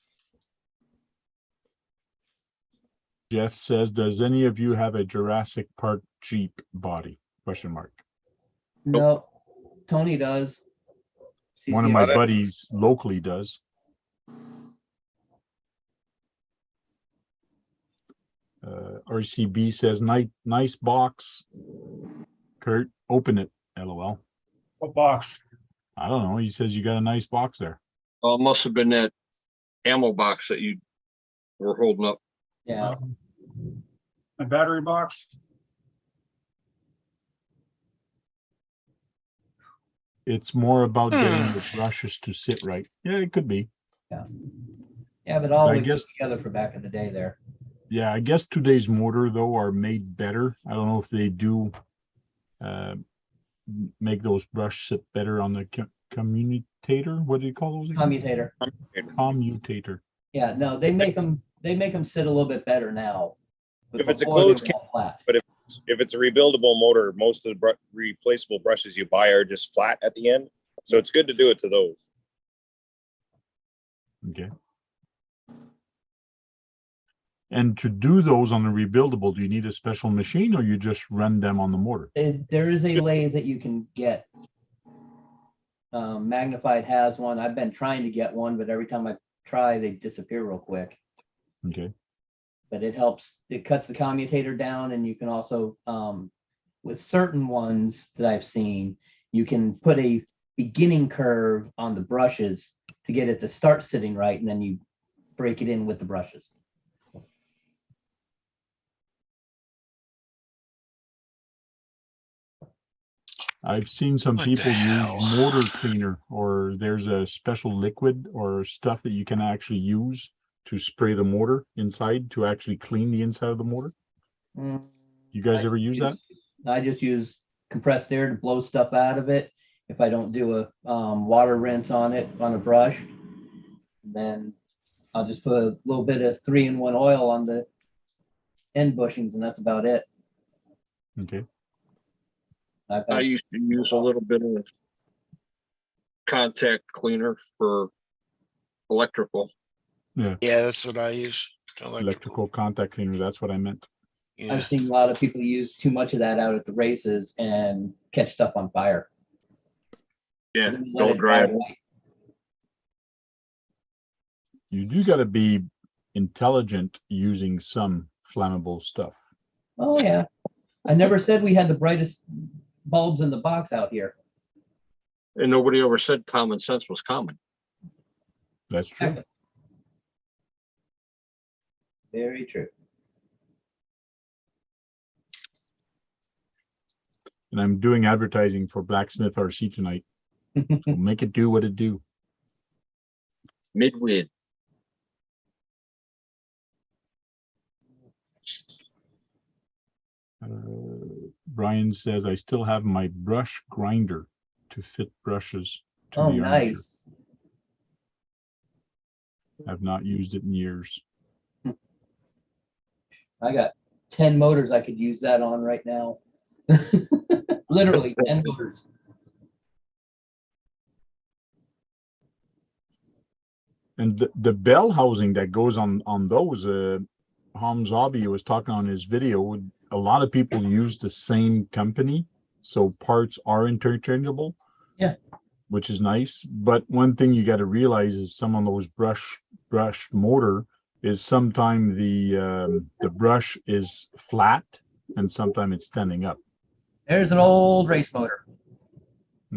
Jeff says, does any of you have a Jurassic Park Jeep body? Question mark. No, Tony does. One of my CCR. buddies locally does. RCB says, nice box. Kurt, open it. LOL. What box? I don't know. He says you got a nice box there. It must have been that ammo box that you were holding up. Yeah, My battery box? It's more about getting the brushes to sit right. Yeah, it could be. yeah, but all I we guess- put together for back in the day there. Yeah, I guess today's motor though are made better. I don't know if they do make those brush sit better on the commutator. What do you call those? again? Commutator. Commutator. Yeah, no, they make them sit a little bit better now. But If it's a before they closed were all flat. If it's a rebuildable motor, most of the replaceable brushes you buy are just flat at the end. So it's good to do it to those. Okay. And to do those on the rebuildable, do you need a special machine or you just run them on the motor? There is a lathe that you can get. Magnified has one. I've been trying to get one, but every time I try, they disappear real quick. Okay. But it helps, it cuts the commutator down, and you can also, with certain ones that I've seen, you can put a beginning curve on the brushes to get it to start sitting right, and then you break it in with the brushes. I've seen some What the people hell? use motor cleaner, or there's a special liquid or stuff that you can actually use to spray the motor inside to actually clean the inside of the motor. You guys ever use that? I just use compressed air to blow stuff out of it. If I don't do a water rinse on it on a brush, then I'll just put a little bit of 3-in-1 oil on the end bushings, and that's about it. Okay. I used to use a little bit of contact cleaner for electrical. Yeah, that's what I use. Electrical contact cleaner. That's what I meant. Yeah. I've seen a lot of people use too much of that out at the races and catch stuff on fire. Yeah, Let don't it dry it. right. You do got to be intelligent using some flammable stuff. Oh, yeah. I never said we had the brightest bulbs in the box out here. And nobody ever said common sense was common. That's true. Very true. And I'm doing advertising for Blacksmith RC tonight. So make it do what it do. Midwid. Brian says, I still have my brush grinder to fit brushes to Oh, the armature. nice. I've not used it in years. I got 10 motors I could use that on right now. Literally 10 motors. And the bell housing that goes on those, Holmesabi was talking on his video, a lot of people use the same company, so parts are interchangeable. Yeah. Which is nice. But one thing you got to realize is some of those brushed motor is sometimes the brush is flat and sometimes it's standing up. There's an old race motor,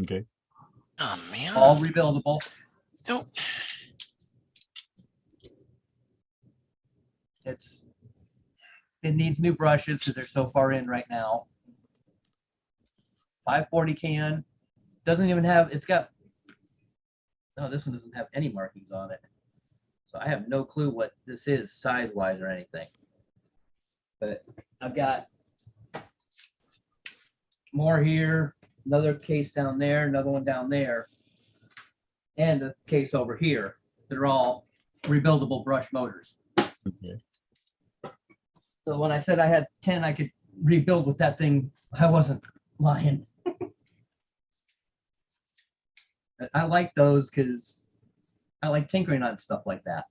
Okay. Oh, man. all rebuildable. Nope. It needs new brushes because they're so far in right now. 540 can. Doesn't even have, it's got, no, this one doesn't have any markings on it. So I have no clue what this is size-wise or anything. But I've got more here, another case down there, another one down there, and a case over here. They're all rebuildable brush motors. Okay. So when I said I had 10 I could rebuild with that thing. I wasn't lying. I like those because I like tinkering on stuff like that.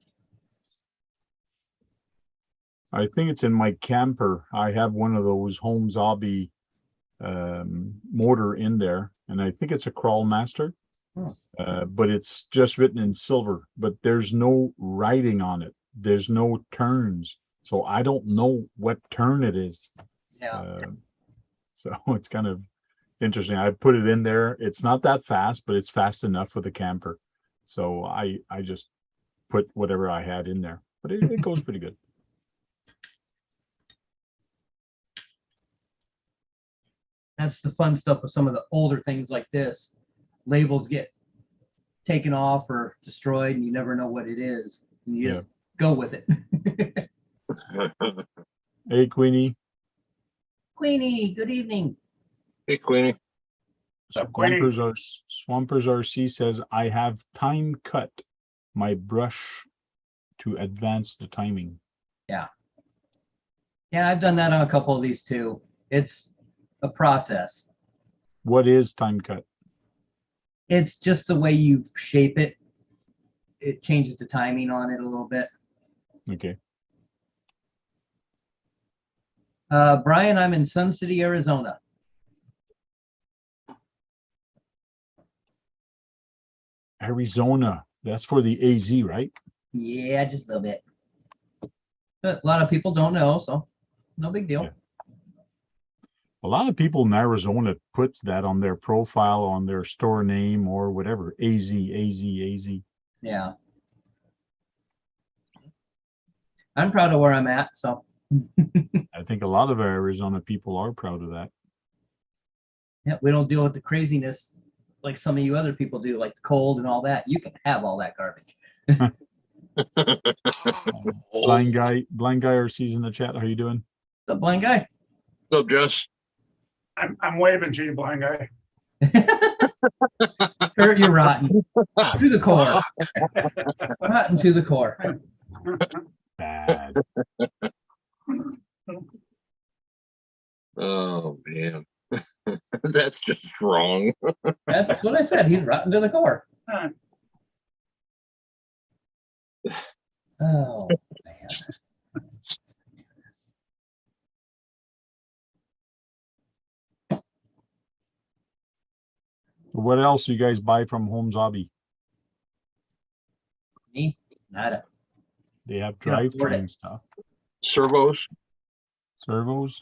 I think it's in my camper. I have one of those holmesabi mortar in there, and I think it's a crawl master. Hmm. But it's just written in silver, but there's no writing on it. There's no turns. So I don't know what turn it is. Yeah. So it's kind of interesting. I put it in there. It's not that fast, but it's fast enough for the camper. So I just put whatever I had in there, but it goes pretty good. That's the fun stuff with some of the older things like this. Labels get taken off or destroyed and you never know what it is. And you just go with it. Hey, Queenie. Queenie, good evening. Hey, Queenie. up, Queenie? Swampers RC says, I have time cut my brush to advance the timing. Yeah, I've done that on a couple of these too. It's a process. What is time cut? It's just the way you shape it. It changes the timing on it a little bit. Okay. Brian, I'm in Sun City, Arizona. Arizona. That's for the AZ, right? Yeah, just a little bit. But a lot of people don't know, so no big deal. Yeah. A lot of people in Arizona puts that on their profile, on their store name or whatever. AZ. Yeah. I'm proud of where I'm at, so. I think a lot of Arizona people are proud of that. Yeah, we don't deal with the craziness like some of you other people do, like the cold and all that. You can have all that garbage. Blind guy RC's in the chat. How you doing? The blind guy. What's up, Jess? I'm waving to you, blind guy. Kurt, you're rotten. To the core. Rotten to the core. Bad. Oh, man. That's just wrong. That's what I said. He's rotten to the core. Oh, man. What else you guys buy from holmesabi? Me? Nada. They have Can't afford drivetrain it. stuff. Servos. Servos.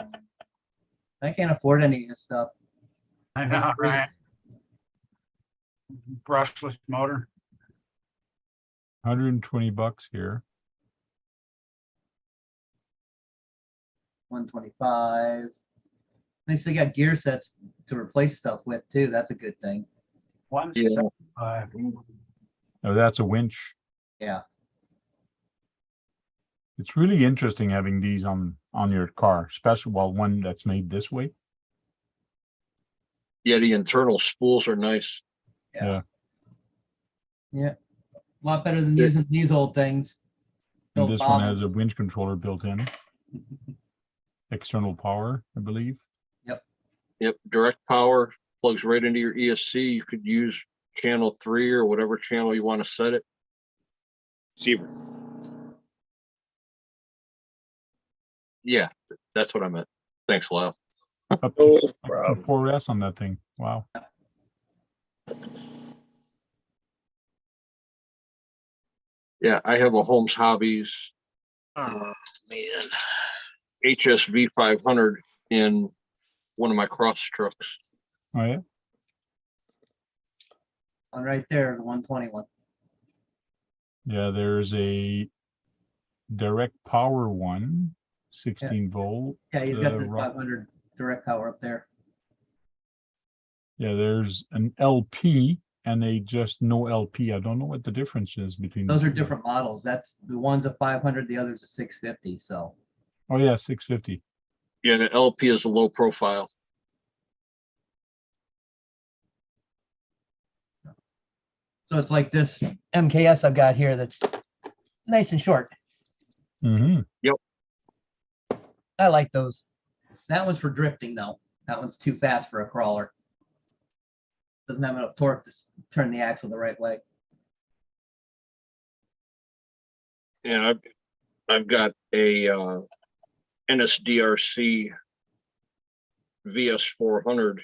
I can't afford any of this stuff. I know, right? Brushless motor. 120 bucks here. 125. At least they got gear sets to replace stuff with too. That's a good thing. 175. Oh, that's a winch. Yeah. It's really interesting having these on your car, especially one that's made this way. Yeah, the internal spools are nice. Yeah. A lot better than using these old things. And Built this one Bob. has a winch controller built in. External power, I believe. Yep, direct power plugs right into your ESC. You could use channel 3 or whatever channel you want to set it. Receiver. Yeah, that's what I meant. Thanks, Lyle. Up to, No up to problem. 4S on that thing. Wow. Yeah, I have a Holmes Hobbies Oh, man. HSV 500 in one of my cross trucks. Oh yeah. One right there, the 121. Yeah, there's a direct power one, 16 volt. Yeah, he's got the rock- 500 direct power up there. Yeah, there's an LP and a just no LP. I don't know what the difference is between Those the are two. different models. That's the one's a 500, the other's a 650. So Oh yeah, 650. Yeah, the LP is a low profile. it's like this MKS I've got here that's nice and short. Mm-hmm. I like those. That one's for drifting though. That one's too fast for a crawler. Doesn't have enough torque to turn the axle the right way. Yeah, I've got a NSDRC VS400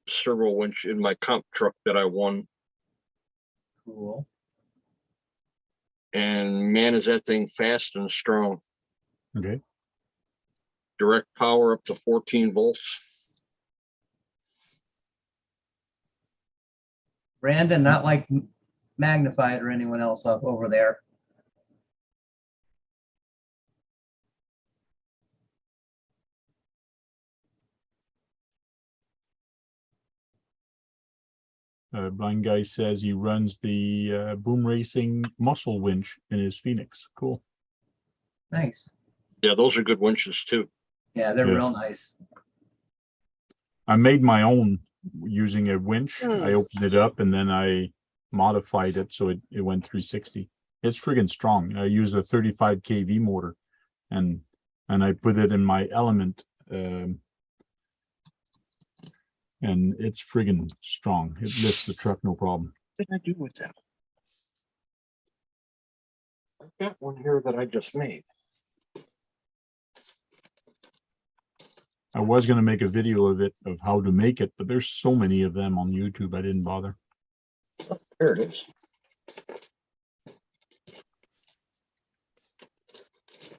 servo winch in my comp truck that I won. Cool. And man, is that thing fast and strong. Okay. Direct power up to 14 volts. Brandon, not like Magnified or anyone else up over there. Blind Guy says he runs the boom racing muscle winch in his Phoenix. Cool. Nice. Yeah, those are good winches too. Yeah, they're Yeah. real nice. I made my own using a winch. I opened it up and then I modified it so it went 360. It's friggin' strong. I use a 35 kV motor and I put it in my element. And it's friggin' strong. It lifts the truck, no problem. What did I do with that? I've got one here that I just made. I was gonna make a video of it, of how to make it, but there's so many of them on YouTube, I didn't bother. Oh, there it is.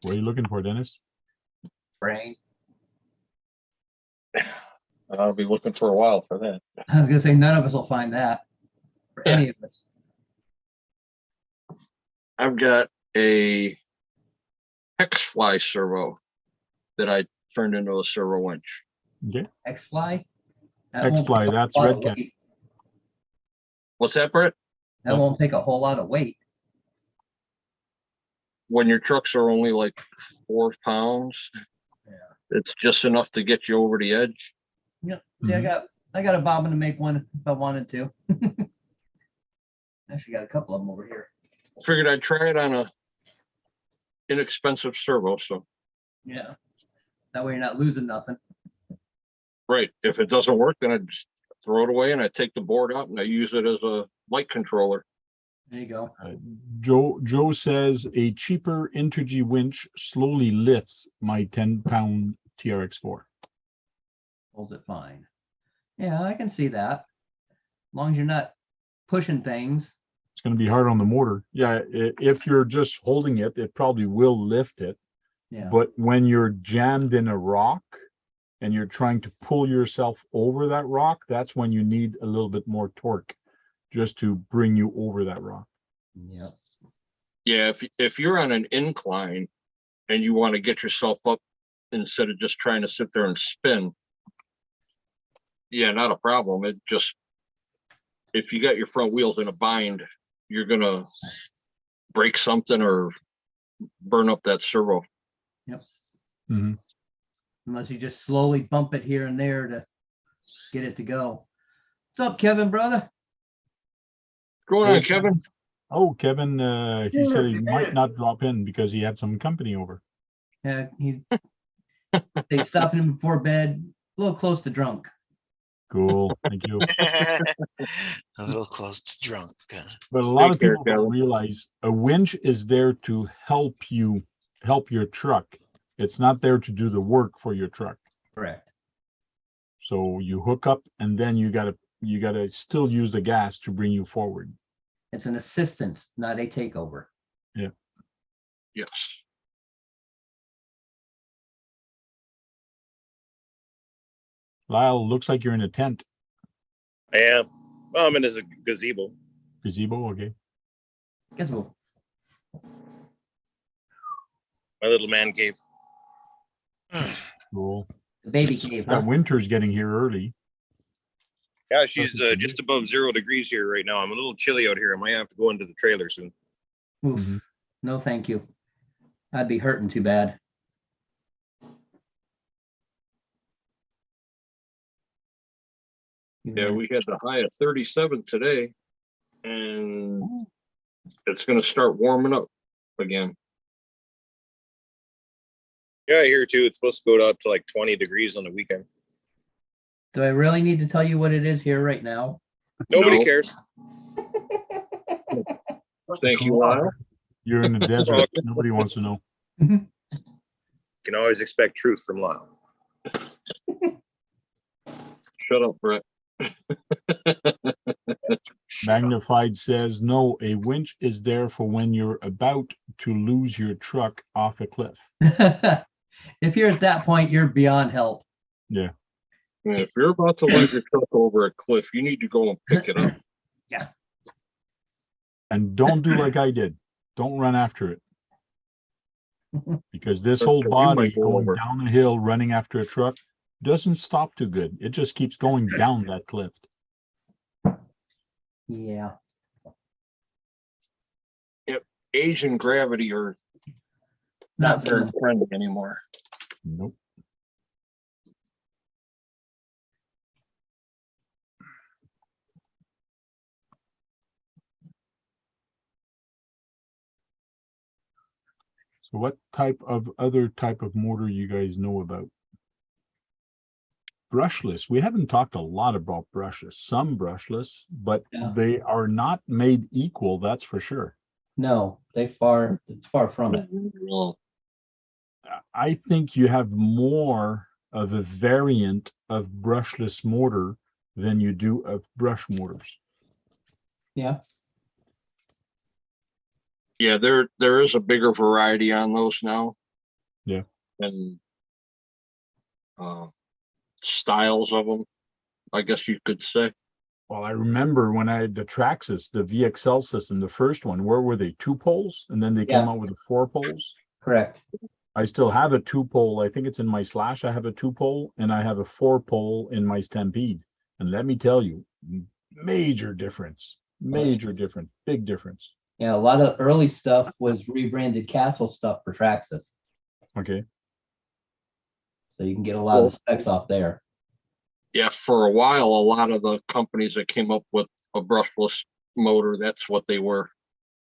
What are you looking for, Dennis? Brain. I'll be looking for a while for that. I was gonna say none of us will find that. For any of us. I've got a X-Fly servo that I turned into a servo winch. Okay, X-Fly? X-Fly, that's Red Cat. What's that, Brett? That won't take a whole lot of weight. When your trucks are only like 4 pounds, it's just enough to get you over the edge. Yep. See, I got a bobbin to make one if I wanted to. Actually got a couple of them over here. Figured I'd try it on a inexpensive servo. So, Yeah. That way you're not losing nothing. right. If it doesn't work, then I just throw it away and I take the board out and I use it as a light controller. There you go. Joe says a cheaper Intergy winch slowly lifts my 10-pound TRX4. Holds it fine. Yeah, I can see that. As long as you're not pushing things. It's going to be hard on the motor. Yeah, if you're just holding it, it probably will lift it. Yeah. But when you're jammed in a rock and you're trying to pull yourself over that rock, that's when you need a little bit more torque just to bring you over that rock. Yep. Yeah, if you're on an incline and you want to get yourself up instead of just trying to sit there and spin, yeah, not a problem. It just, if you got your front wheels in a bind, you're gonna break something or burn up that servo. Yep. Mm-hmm. Unless you just slowly bump it here and there to get it to go. What's up, Kevin, brother? What's going on, Kevin? Oh, Kevin, he said he might not drop in because he had some company over. Yeah, they stopping him before bed, a little close to drunk. Cool, thank you. A little close to drunk. But a lot Take of care, people don't Kevin. realize a winch is there to help your truck. It's not there to do the work for your truck. Correct. So you hook up and then you gotta still use the gas to bring you forward. It's an assistance, not a takeover. Yes. Lyle, looks like you're in a tent. I am. Well, I'm in a gazebo. Gazebo, okay. Guess we'll My little man cave. Cool. the baby cave, That huh? winter's getting here early. Yeah, she's just above 0 degrees here right now. I'm a little chilly out here. I might have to go into the trailer soon. Oof. Mhm. No, thank you. I'd be hurting too bad. Yeah, we had the high of 37 today, and it's going to start warming up again. Yeah, here too. It's supposed to go up to like 20 degrees on the weekend. Do I really need to tell you what it is here right now? Nobody No. cares. Thank you, Lyle. You're in the desert. Nobody wants to know. You can always expect truth from Lyle. Shut up, Brett. Magnified says, no, a winch is there for when you're about to lose your truck off a cliff. If you're at that point, you're beyond help. Yeah. Man, if you're about to lose your truck over a cliff, you need to go and pick it up. And don't do like I did. Don't run after it. Because this whole You body might go going over. down a hill running after a truck doesn't stop too good. It just keeps going down that cliff. Yeah. Age and gravity are Not not very fun. friendly anymore. Nope. So what other type of mortar you guys know about? Brushless. We haven't talked a lot about brushless. Some brushless, but Yeah. they are not made equal, that's for sure. No, it's far from it. Well, I think you have more of a variant of brushless mortar than you do of brush mortars. Yeah. yeah, there is a bigger variety on those now. Yeah. And styles of them, I guess you could say. Well, I remember when I had the Traxxas, the VXL system, the first one, where were they? 2 poles? And then they came Yeah. out with the 4 poles. Correct. I still have a 2 pole. I think it's in my Slash. I have a 2 pole and I have a 4 pole in my Stampede. And let me tell you, major difference, big difference. Yeah, a lot of early stuff was rebranded Castle stuff for Traxxas. Okay. So you can get a lot of the specs off there. Yeah, for a while, a lot of the companies that came up with a brushless motor, that's what they were.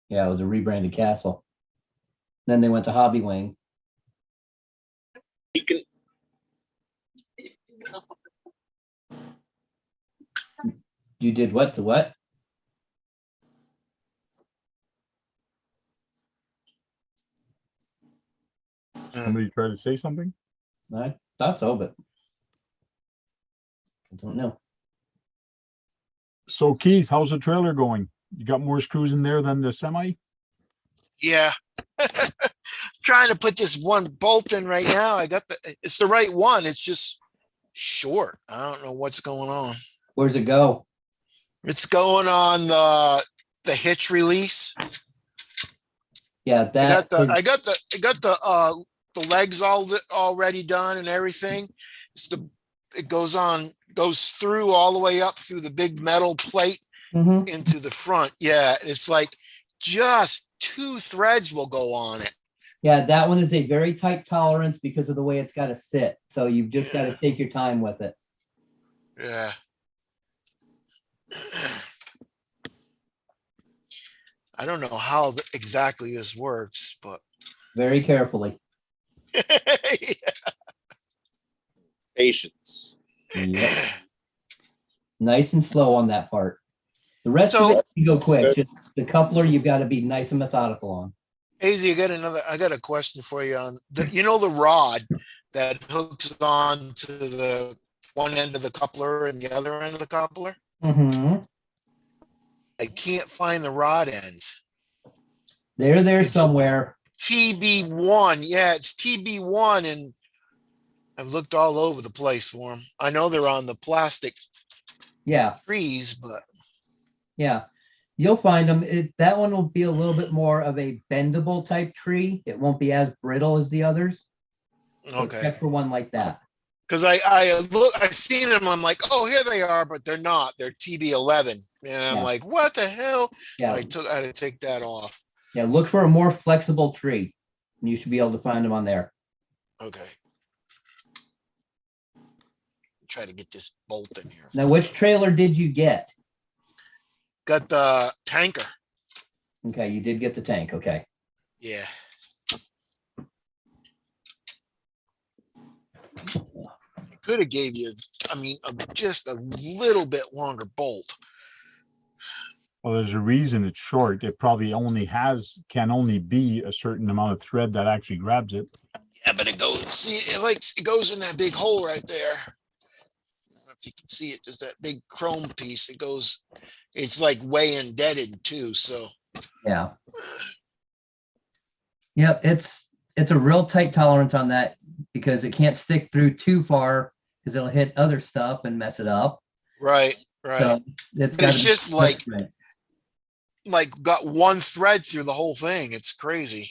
Yeah, it was a rebranded Castle. Then they went to Hobby Wing. You can. You did what to what? Somebody try to say something? I thought so, but I don't know. So Keith, how's the trailer going? You got more screws in there than the semi? Yeah. Trying to put this one bolt in right now. It's the right one. It's just short. I don't know what's going on. Where's it go? It's going on the hitch release. Yeah, I got the legs already done and everything. It goes through all the way up through the big metal plate Mhm. into the front. Yeah, it's like just 2 threads will go on it. Yeah, that one is a very tight tolerance because of the way it's got to sit. So you've just got to take your time with it. Yeah. I don't know how exactly this works, but Very carefully. Patience. Yep. Nice and slow on that part. The rest So- of it you go quick. Just the coupler you've got to be nice and methodical on. Hazy, I got a question for you on the rod that hooks on to the one end of the coupler and the other end of the coupler. Mm-hmm. I can't find the rod ends. They're there It's- somewhere. TB1. Yeah, it's TB1, and I've looked all over the place for them. I know they're on the plastic Yeah, trees, but yeah. You'll find them. That one will be a little bit more of a bendable type tree. It won't be as brittle as the others. So okay. check for one like that. Because I've seen them. I'm like, oh, here they are, but they're not. They're TB11, and I'm Yeah. like, what the hell? Yeah, I had to take that off. yeah. Look for a more flexible tree. And you should be able to find them on there. Okay. Try to get this bolt in here. Now, which trailer did you get? Got the tanker. Okay, you did get the tank. Okay. Yeah. Could have gave you, I mean, just a little bit longer bolt. Well, there's a reason it's short. It probably can only be a certain amount of thread that actually grabs it. Yeah, but it goes, see, it goes in that big hole right there. I don't know if you can see it, just that big chrome piece. It goes, it's like way indented too, so. Yeah. Yep, it's a real tight tolerance on that because it can't stick through too far because it'll hit other stuff and mess it up. Right, right. So it's But it's just like right. got one thread through the whole thing. It's crazy.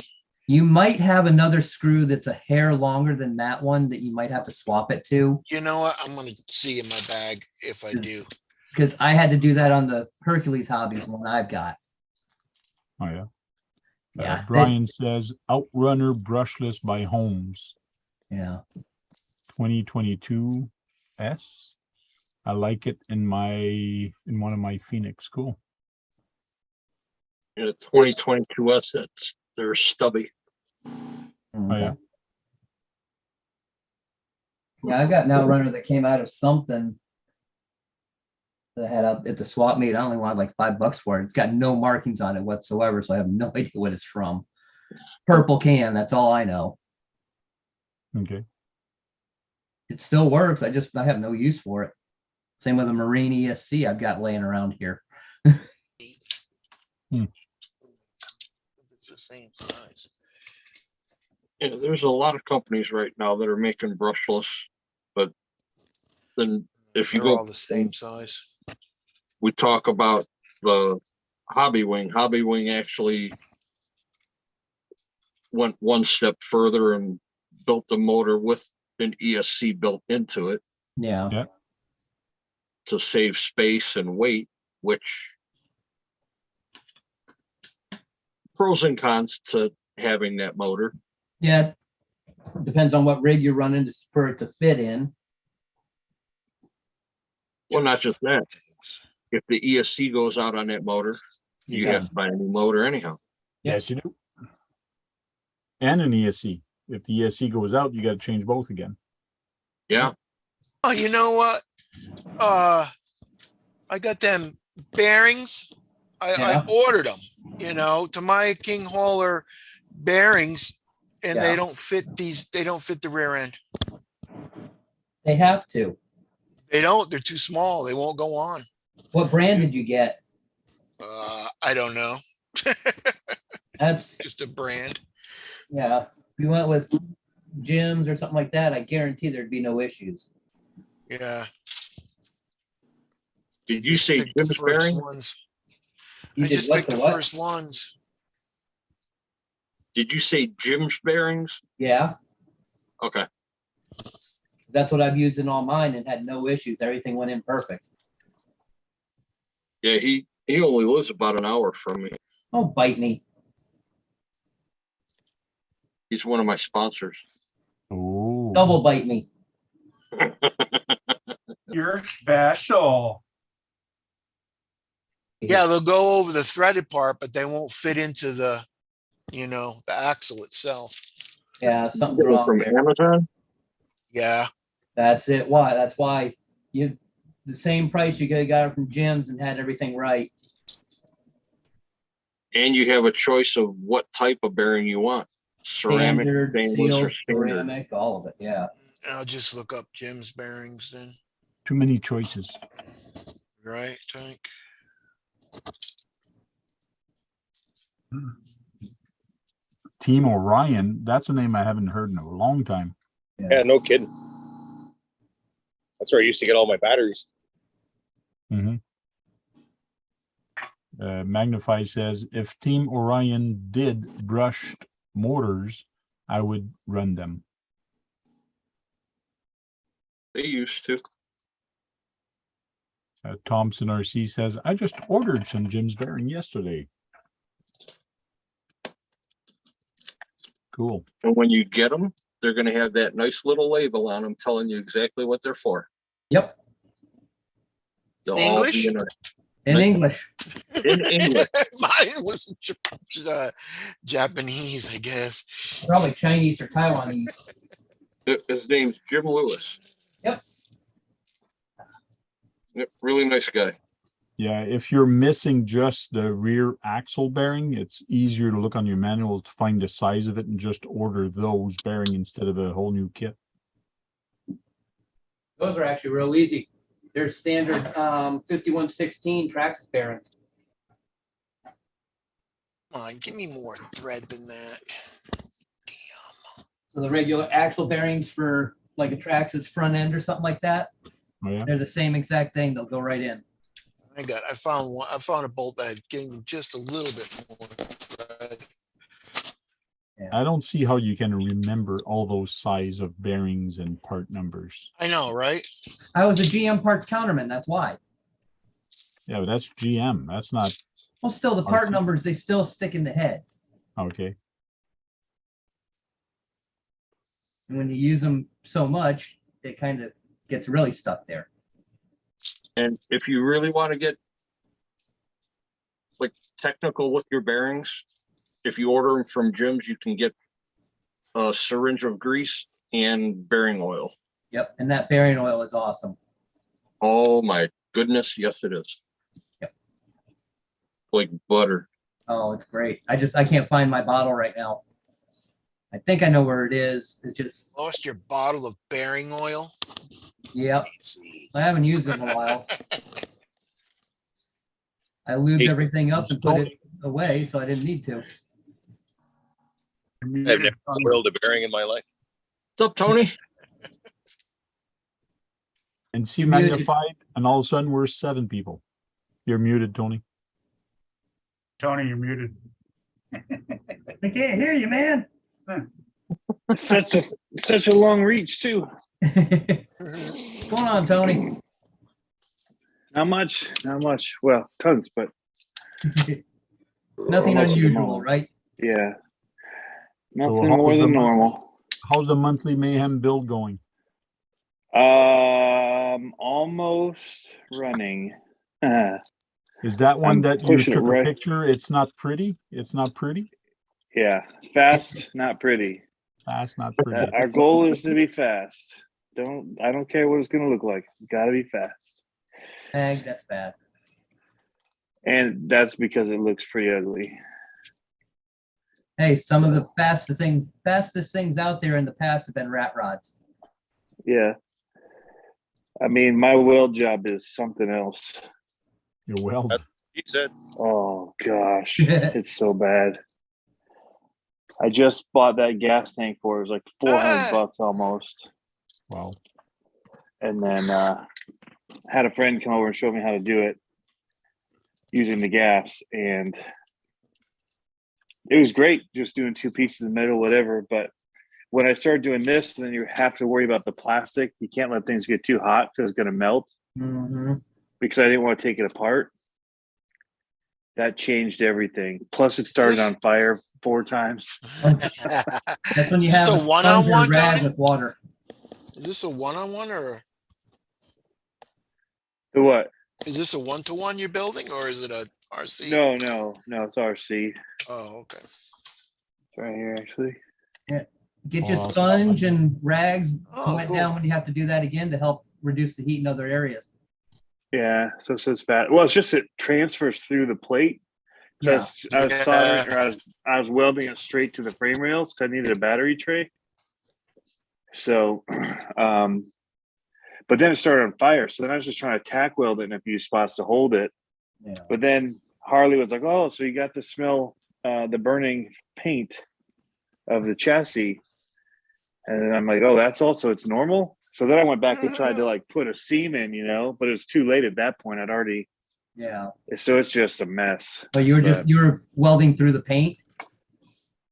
You might have another screw that's a hair longer than that one that you might have to swap it to. You know what? I'm gonna see in my bag if I do. Because I had to do that on the Hercules Hobbies one I've got. Oh yeah. Yeah. Brian says Outrunner brushless by Holmes. Yeah. 2022 S. I like it in one of my Phoenix. Cool. In a 2022 S, they're stubby. Oh yeah. Yeah, I got an outrunner that came out of something that I had up at the swap meet. I only wanted like $5 for it. It's got no markings on it whatsoever, so I have no idea what it's from. Purple can, that's all I know. Okay. It still works. I have no use for it. Same with a Marine ESC I've got laying around here. It's the same size. Yeah, there's a lot of companies right now that are making brushless, but then if you They're go all the same size. we talk about the Hobby Wing. Hobby Wing actually went one step further and built the motor with an ESC built into it. Yeah. Yeah. To save space and weight, which pros and cons to having that motor. Yeah. Depends on what rig you're running for it to fit in. Well, not just that. If the ESC goes out on that motor, you have to buy a new motor anyhow. Yes, you do. And an ESC. If the ESC goes out, you got to change both again. Yeah. Oh, you know what? I got them bearings. I ordered them, to my King Hauler bearings, and they don't fit the rear end. They have to. They don't. They're too small. They won't go on. What brand did you get? I don't know. That's Just a brand. yeah. If you went with Jim's or something like that, I guarantee there'd be no issues. Yeah. Did you say Picked the Jim's first bearing? ones. You I did just what picked to the what? first ones. Did you say Jim's bearings? Yeah. Okay. That's what I've used in all mine and had no issues. Everything went in perfect. Yeah, he only lives about an hour from me. Oh, bite me. He's one of my sponsors. Oh. Double bite me. You're special. Yeah, they'll go over the threaded part, but they won't fit into the axle itself. Yeah, something's wrong From there. Amazon? Yeah. That's it. Why? That's why the same price you got it from Jim's and had everything right. And you have a choice of what type of bearing you want. Ceramic, Standard, stainless, or sealed, standard. ceramic, all of it. Yeah. I'll just look up Jim's bearings then. Too many choices. Right, Tank? Team Orion. That's a name I haven't heard in a long time. Yeah, no kidding. That's where I used to get all my batteries. Mm-hmm. Magnify says, if Team Orion did brushed mortars, I would run them. They used to. Thompson RC says, I just ordered some Jim's bearing yesterday. Cool. And when you get them, they're going to have that nice little label on them telling you exactly what they're for. Yep. They'll English? all be In English. in English. Mine was Japanese, I guess. Probably Chinese or Taiwanese. His name's Jim Lewis. Yep. Yep, really nice guy. Yeah, if you're missing just the rear axle bearing, it's easier to look on your manual to find the size of it and just order those bearing instead of a whole new kit. Those are actually real easy. They're standard 5116 Traxxas bearings. Come on, give me more thread than that. So the regular axle bearings for like a Traxxas front end or something like that, Oh, yeah. they're the same exact thing. They'll go right in. I found one. I found a bolt that gave me just a little bit more thread. I don't see how you can remember all those size of bearings and part numbers. I know, right? I was a GM parts counterman. That's why. Yeah, but that's GM. That's not Well, still the part RC. numbers, they still stick in the head. okay. And when you use them so much, it kind of gets really stuck there. And if you really want to get like technical with your bearings, if you order them from Jim's, you can get a syringe of grease and bearing oil. Yep. And that bearing oil is awesome. Oh my goodness, yes it is. Yep. Like butter. Oh, it's great. I can't find my bottle right now. I think I know where it is. It's just, Lost your bottle of bearing oil. yep. I haven't used it in a while. I lubed everything up and put it away, so I didn't need to. I've never oiled a bearing in my life. What's up, Tony? And see You're muted. magnified, and all of a sudden we're 7 people. You're muted, Tony. Tony, you're muted. I can't hear you, man. Such a long reach too. What's going on, Tony? Not much. Well, tons, but Nothing Much at the unusual, moment. right? yeah, nothing how more was than the month? normal. How's the monthly mayhem build going? Almost running. Is that one I'm that you pushing it took a right- picture? It's not pretty. It's not pretty. Yeah, fast, not pretty. That's not pretty. Our goal is to be fast. I don't care what it's gonna look like. It's gotta be fast. Dang, that's bad. And that's because it looks pretty ugly. Hey, some of the fastest things out there in the past have been rat rods. Yeah. I mean, my weld job is something else. You're well. He said, Oh gosh, it's so bad. I just bought that gas tank for it. It was like $400 almost. Wow. And then had a friend come over and show me how to do it using the gas, and it was great just doing 2 pieces of metal, whatever. But when I started doing this, then you have to worry about the plastic. You can't let things get too hot because it's going to melt. Mm-hmm. Because I didn't want to take it apart. That changed everything. Plus, it started on fire 4 times. That's when you have So a one-on-one, sponge or rag Tony? with water. Is this a one-on-one or The what? is this a one-to-one you're building or is it a RC? No, it's RC. Oh, okay. It's right here, actually. Get your Oh, sponge and rags Oh, went cool. down when you have to do that again to help reduce the heat in other areas. Yeah, so it's fat. Well, it's just it transfers through the plate. So Yeah. I was soldering, or I was welding it straight to the frame rails because I needed a battery tray. So, but then it started on fire. So then I was just trying to tack weld it in a few spots to hold it. Yeah. But then Harley was like, "Oh, so you got to smell the burning paint of the chassis," and then I'm like, "Oh, that's also it's normal." So then I went back and tried to like put a seam in, but it was too late at that point. I'd already, Yeah. so it's just a mess. But you were But- you were welding through the paint.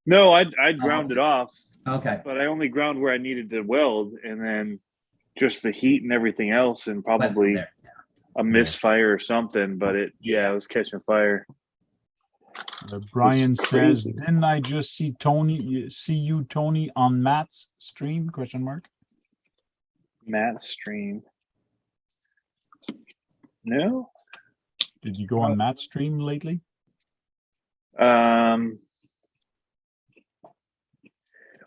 No, I ground it off, Okay. but I only ground where I needed to weld, and then just the heat and everything else, and probably There. a misfire or something. But it was catching fire. Brian It's says, crazy. "Didn't I just see you, Tony, on Matt's stream?" Question mark. Matt stream. No. Did you go on Matt's stream lately?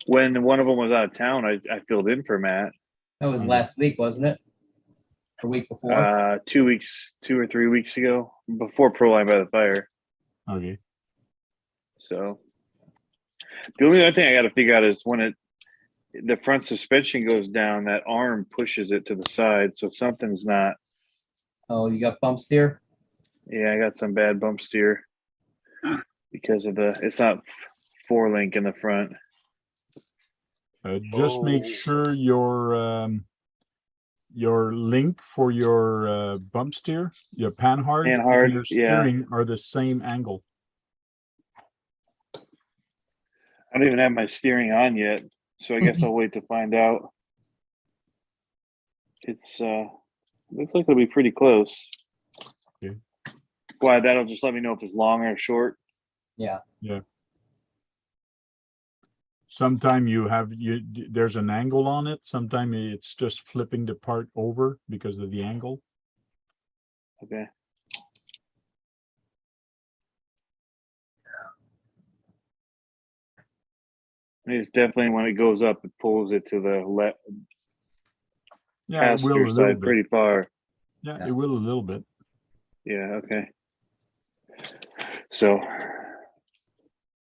when one of them was out of town, I filled in for Matt. That was last week, wasn't it? The week before? 2 or 3 weeks ago, before Proline by the Fire. Okay. So the only other thing I got to figure out is when the front suspension goes down, that arm pushes it to the side. So something's not. Oh, you got bump steer? Yeah, I got some bad bump steer because of it's not 4-link in the front. Just make sure your link for your bump steer, your panhard, and Panhard, your yeah. steering are the same angle. I don't even have my steering on yet, so I guess I'll wait to find out. It's looks like it'll be pretty close. Okay. Why, that'll just let me know if it's long or short. Yeah. Yeah. Sometime there's an angle on it. Sometime it's just flipping the part over because of the angle. Okay. It's definitely when it goes up, it pulls it to the left. Yeah, it will a Passenger little side bit. pretty far. Yeah, it will a little bit. Yeah. Okay. So.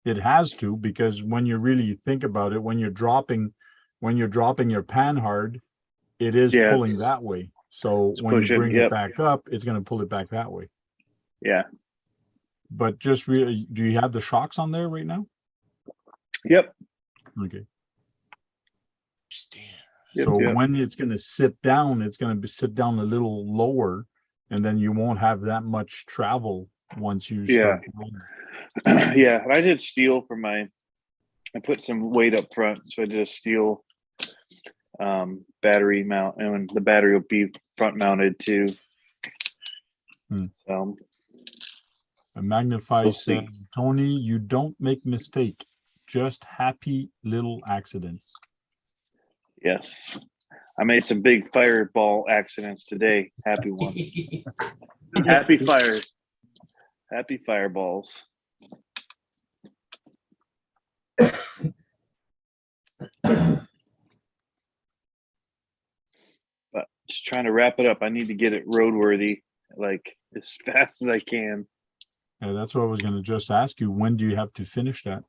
It has to, because when you really think about it, when you're dropping your panhard, it is pulling that way. So when you bring it back up, it's going to pull it back that way. Yeah. But just really, do you have the shocks on there right now? Yep. Okay. Yep, So when it's going to sit down, it's going to sit down a little lower, and then you won't have that much travel once you start rolling. Yeah, I did steel for I put some weight up front, so I did a steel battery mount, and the battery will be front mounted too. So a Magnify says, Tony, you don't make mistake, just happy little accidents. Yes, I made some big fireball accidents today. Happy ones. Happy fireballs. But just trying to wrap it up. I need to get it roadworthy, like as fast as I can. Yeah, that's what I was going to just ask you. When do you have to finish that?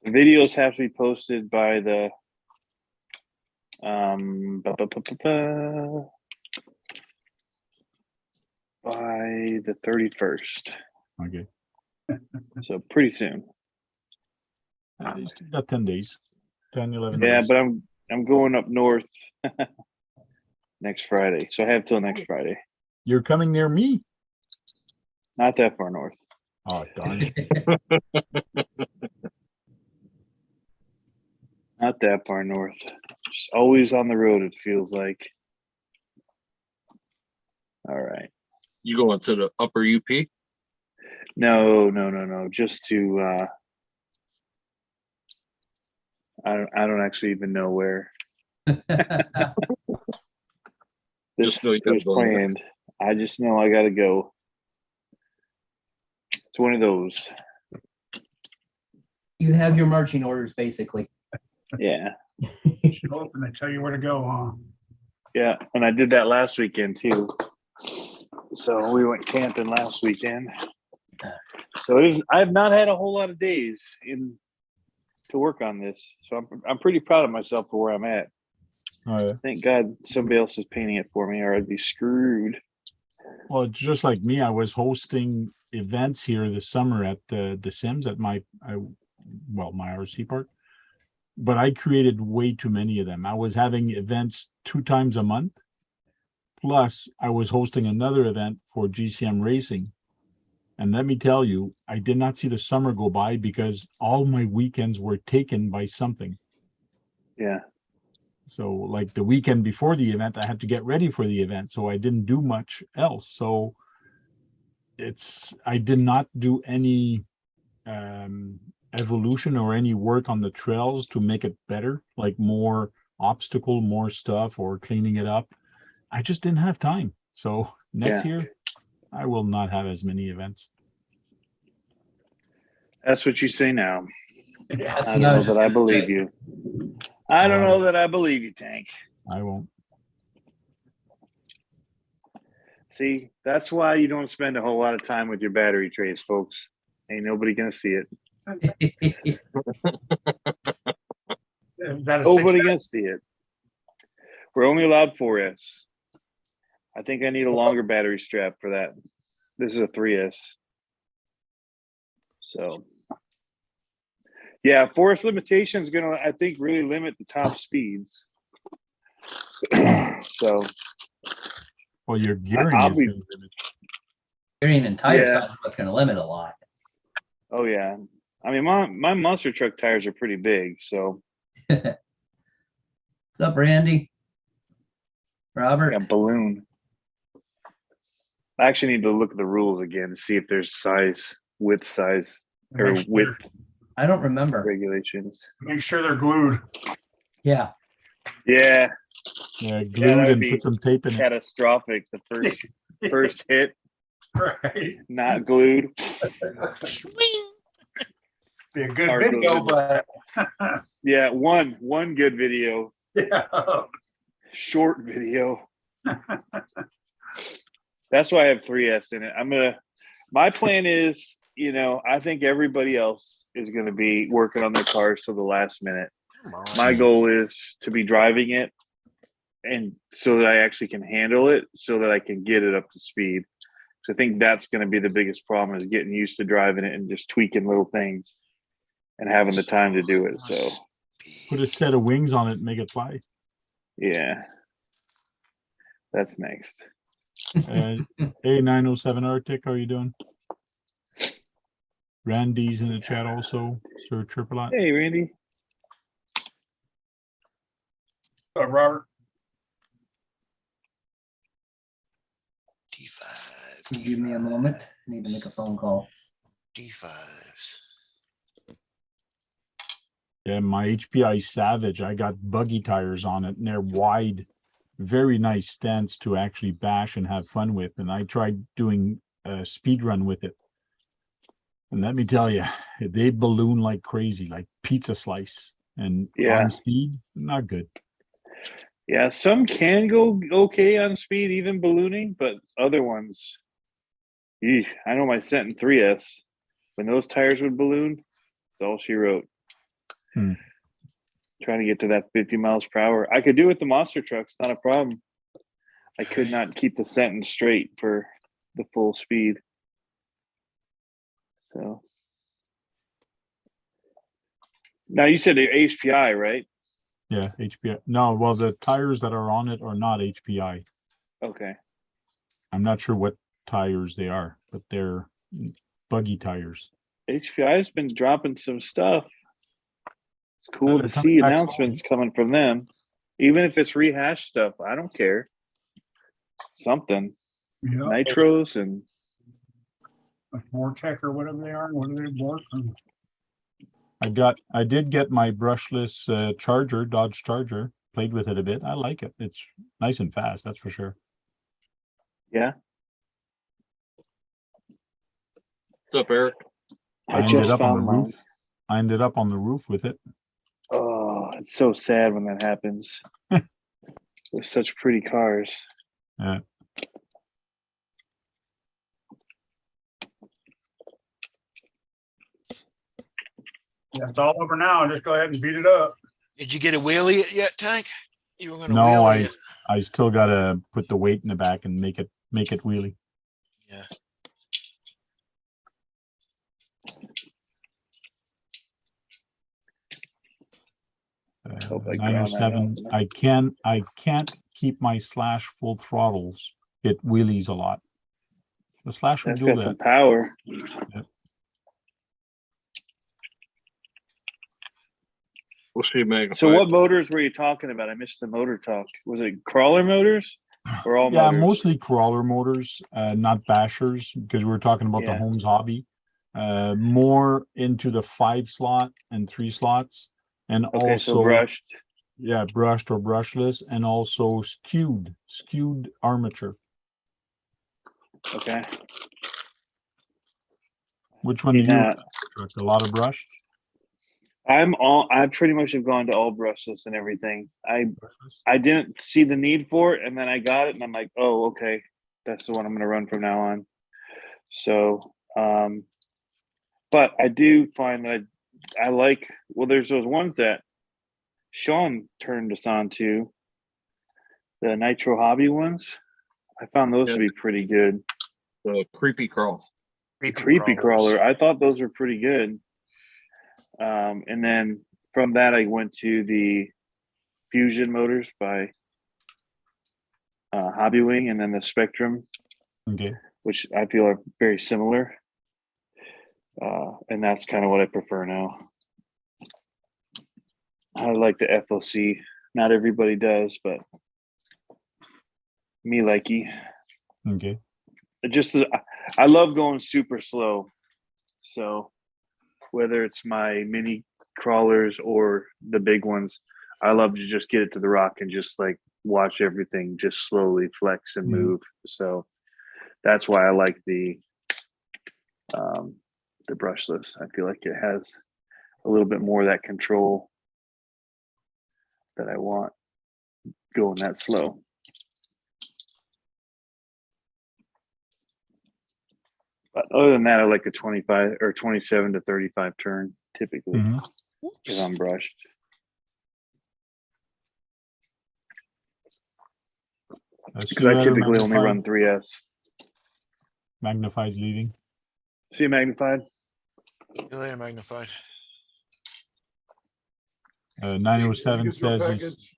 The videos have to be posted by the by the 31st. Okay. So pretty soon. You still got 10 days, 10, 11 Yeah, days. but I'm going up north next Friday. So I have till next Friday. You're coming near me? Not that far north. Oh, darn. Not that far north. Just always on the road, it feels like. All right. You going to the upper UP? No. Just to I don't actually even know where. Just know you gotta was go there. planned. I just know I gotta go. It's one of those. You have your marching orders, basically. Yeah. Show up and they tell you where to go, huh? Yeah, and I did that last weekend too. So we went camping last weekend. So I've not had a whole lot of days to work on this. So I'm pretty proud of myself for where I'm at. Oh, yeah. Thank God somebody else is painting it for me, or I'd be screwed. Well, it's just like me. I was hosting events here this summer at the Sims at my RC park, but I created way too many of them. I was having events 2 times a month. Plus, I was hosting another event for GCM Racing. And let me tell you, I did not see the summer go by because all my weekends were taken by something. Yeah. So like the weekend before the event, I had to get ready for the event. So I didn't do much else. So I did not do any evolution or any work on the trails to make it better, like more obstacle, more stuff, or cleaning it up. I just didn't have time. So next year, I will not have as many events. That's what you say now. Yeah. I don't know that I believe you. I don't know that I believe you, Tank. I won't. See, that's why you don't spend a whole lot of time with your battery trays, folks. Ain't nobody gonna see it. Is that a Nobody 6S? gonna see it. We're only allowed 4S. I think I need a longer battery strap for that. This is a 3S. So, yeah, force limitation is gonna, I think, really limit the top speeds. So, Well, your gearing I'll is be- gonna limit. Gearing and tire Yeah. size is what's gonna limit a lot. oh yeah. I mean, my monster truck tires are pretty big, so What's up, Randy? I Robert? got balloon. I actually need to look at the rules again to see if there's width size or Make sure- width I don't remember. regulations. Make sure they're glued. Yeah. Yeah, Yeah, glued that'd and be put some tape in it. catastrophic. The first hit, Right. not glued. Swing. Be a good Hard video, glued. but Yeah, one good video, yeah. short video. That's why I have 3S in it. My plan is, I think everybody else is going to be working on their cars till the last minute. Come on. My goal is to be driving it and so that I actually can handle it so that I can get it up to speed. So I think that's going to be the biggest problem is getting used to driving it and just tweaking little things and having the time to do it. So, Put a set of wings on it and make it fly. yeah, that's next. A907 Arctic, how are you doing? Randy's in the chat also. Sir Triplet. Hey, Randy. Robert. D5. Give me a moment. I need to make a phone call. D5s. Yeah, my HPI Savage, I got buggy tires on it and they're wide, very nice stance to actually bash and have fun with. And I tried doing a speed run with it. And let me tell you, they balloon like crazy, like pizza slice. And Yeah. on speed, not good. Yeah, some can go okay on speed, even ballooning, but other ones, I know my Sentin 3S, when those tires would balloon, that's all she wrote. Hmm. Trying to get to that 50 miles per hour. I could do it with the monster trucks, not a problem. I could not keep the Sentin straight for the full speed. So now you said the HPI, right? Yeah, HPI. No, well, the tires that are on it are not HPI. Okay. I'm not sure what tires they are, but they're buggy tires. HPI has been dropping some stuff. It's cool they're to coming see back announcements coming from them. Even if it's rehashed stuff, I don't care. Something. Yeah. Nitros and Vortec or whatever they are. What are they? Vortec? I did get my brushless Charger, Dodge Charger. Played with it a bit. I like it. It's nice and fast, that's for sure. yeah. What's up, Eric? I just found mine. roof. I ended up on the roof with it. Oh, it's so sad when that happens. They're such pretty cars. Yeah. Yeah, it's all over now. Just go ahead and beat it up. Did you get a wheelie yet, Tank? You were going to No, wheelie it. I still gotta put the weight in the back and make it wheelie. Yeah. Hope I ground that 907. out. I can't keep my slash full throttles. It wheelies a lot. The slash would That's do got that. some power. We'll see, Megan. So what motors were you talking about? I missed the motor talk. Was it crawler motors or all Yeah, motors? mostly crawler motors, not bashers, because we were talking about the Yeah. Holmes hobby. More into the 5 slot and 3 slots, and Okay, so also brushed. yeah, brushed or brushless, and also skewed armature. Okay. Which one do you Yeah. truck? A lot of brushed? I pretty much have gone to all brushless and everything. I didn't see the need for it, and then I got it, and I'm like, oh, okay, that's the one I'm going to run from now on. So, but I do find that I like. Well, there's those ones that Sean turned us on to, the Nitro Hobby ones. I found those to be pretty good. The creepy crawl. Creepy crawler. I thought those were pretty good. And then from that, I went to the Fusion Motors by Hobby Wing, and then the Spectrum, which I feel are very similar. And that's kind of what I prefer now. I like the FOC. Not everybody does, but me likey. Okay. I love going super slow. So whether it's my mini crawlers or the big ones, I love to just get it to the rock and just like watch everything just slowly flex and move. So that's why I like the brushless. I feel like it has a little bit more of that control that I want going that slow. But other than that, I like a 25 or 27 to 35 turn typically because I'm brushed. Because I typically only run 3S. Magnifies leading. See magnified? See you later, magnified. 907 says it's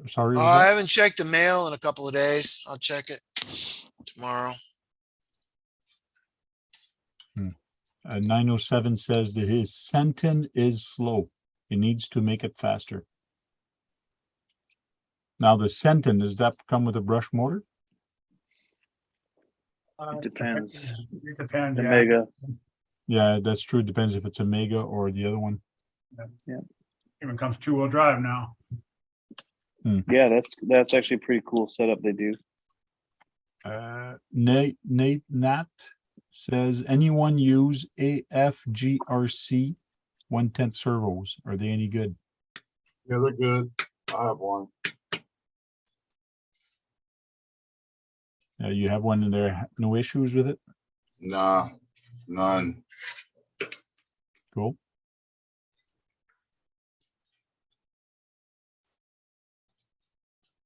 sorry. I haven't checked the mail in a couple of days. I'll check it tomorrow. 907 says that his Sentin is slow. He needs to make it faster. Now the Sentin, does that come with a brush motor? It depends. It depends. The Yeah. Mega. Yeah, that's true. It depends if it's a Mega or the other one. Yeah. Even comes 2-wheel drive now. Yeah, that's actually a pretty cool setup they do. Nate Nat says, anyone use AFGRC 1/10 servos? Are they any good? Yeah, they're good. I have one. You have one in there, no issues with it? Nah, none. Cool.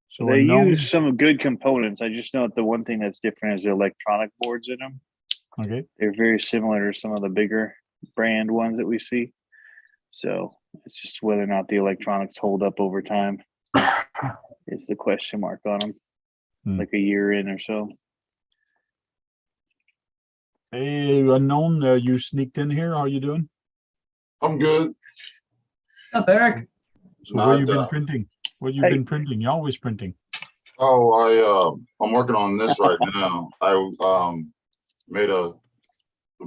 So they use some good components. I just know that the one thing that's different is the electronic boards in them. Okay. They're very similar to some of the bigger brand ones that we see. So it's just whether or not the electronics hold up over time is the question mark on them. Like a year in or so. Hey, Unknown, you sneaked in here. How are you doing? I'm good. What's up, Eric? So what have you been printing? What have you been printing? You're always printing. Oh, I'm working on this right now. I made a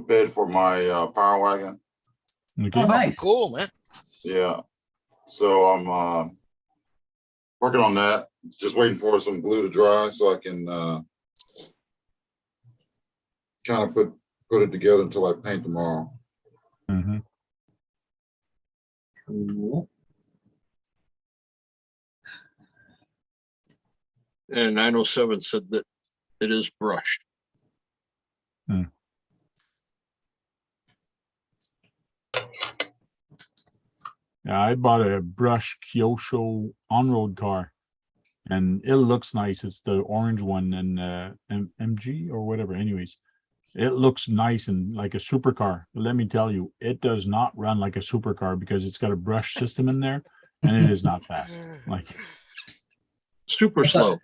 bed for my power wagon. Okay. Oh, nice. Cool, man. Yeah. So I'm working on that. Just waiting for some glue to dry so I can kind of put it together until I paint tomorrow. Cool. And 907 said that it is brushed. Yeah, I bought a brush Kyosho on-road car, and it looks nice. It's the orange one and MG or whatever. Anyways, it looks nice and like a supercar. But let me tell you, it does not run like a supercar because it's got a brush system in there, and it is not fast. Like super slow.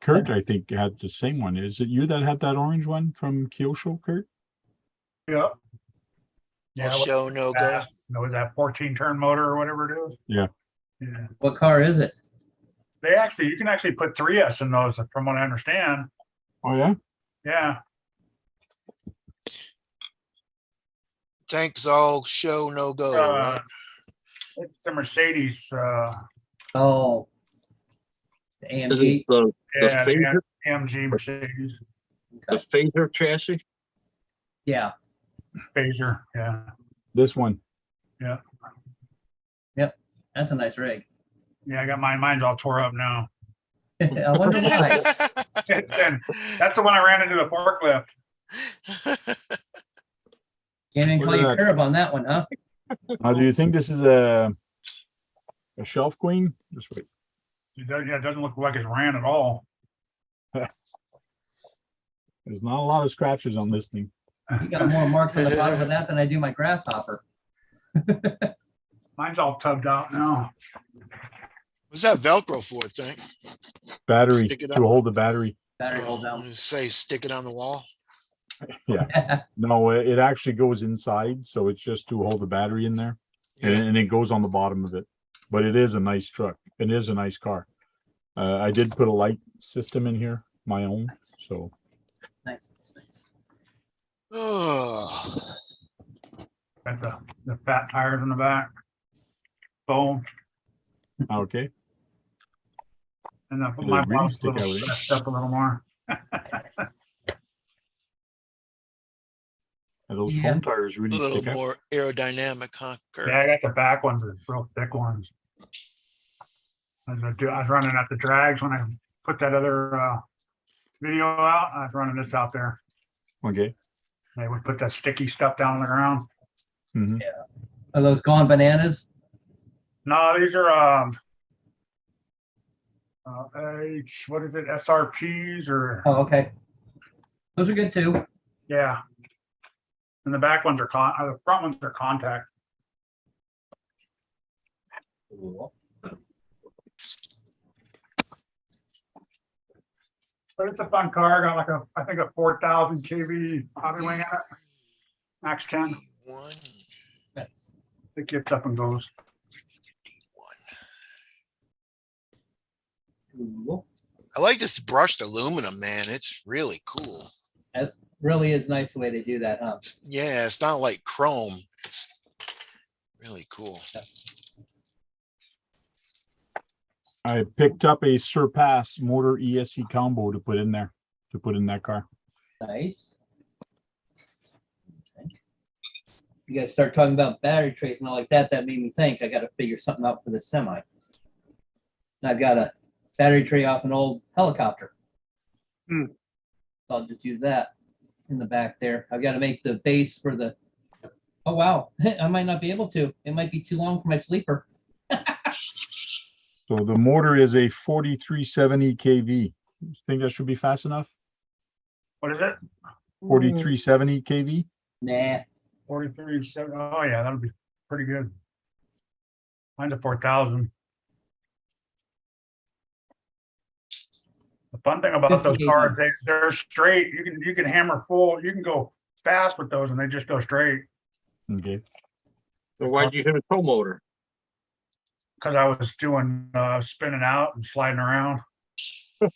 Kurt, I think, had the same one. Is it you that had that orange one from Kyosho, Kurt? Yeah. Yeah. Show no go. Was that 14-turn motor or whatever it is? Yeah. Yeah. What car is it? You can actually put 3S in those, from what I understand. Oh yeah. Yeah. Tanks all show no go. Right? It's the Mercedes. Oh, the Is AMG. it the AMG Mercedes. The phaser chassis? Yeah. Phaser, yeah. This one. That's a nice rig. Yeah, I got mine's all tore up now. I wonder why. And that's the one I ran into the forklift. Can't even Look call at you that. curb on that one, huh? Now, do you think this is a shelf queen? Just wait. It doesn't look like it's ran at all. There's not a lot of scratches on this thing. You got more marks on the bottom of that than I do my grasshopper. Mine's all tubbed out now. What's that Velcro for thing? Battery Stick it to up. hold the battery. Battery Oh, hold I'm down. gonna say stick it on the wall. No, it actually goes inside, so it's just to hold the battery in there, and it goes on the bottom of it. But it is a nice truck. It is a nice car. I did put a light system in here, my own. So Nice. Oh, Got the fat tires in the back. Boom. okay. And then They my really mom's stick out, eh? stretched up a little more. And those Yeah. foam tires a really little stick out. more aerodynamic, huh? Kurt? Yeah, I got the back ones, the real thick ones. I was running at the drags when I put that other video out. I was running this out there. Okay. They would put that sticky stuff down on the ground. Mhm. Are those gone bananas? No, these are what is it, SRPs or Oh, okay. Those are good too. yeah. And the back ones are the front ones are contact. But it's a fun car. Got like I think a 4,000 kV hobby wing in it. Max 10. One. That's It gets up and goes. cool. I like this brushed aluminum, man. It's really cool. That really is nice the way they do that, huh? Yeah, it's not like chrome. It's really cool. I picked up a Surpass Mortar ESC combo to put in there, to put in that car. Nice. You guys start talking about battery trays and all like that. That made me think I got to figure something out for the semi. I've got a battery tray off an old helicopter. Hmm. So I'll just use that in the back there. I've got to make the base for the. Oh wow, I might not be able to. It might be too long for my sleeper. So the motor is a 4370 kV. You think that should be fast enough? What is it? 4370 kV? Nah. 43.7. Oh yeah, that'll be pretty good. Mine's a 4,000. The fun thing about those 50 cars, they're straight. You can hammer full. You can go fast with those, and they just go straight. Okay. So why'd you hit a tow motor? Because I was doing spinning out and sliding around. You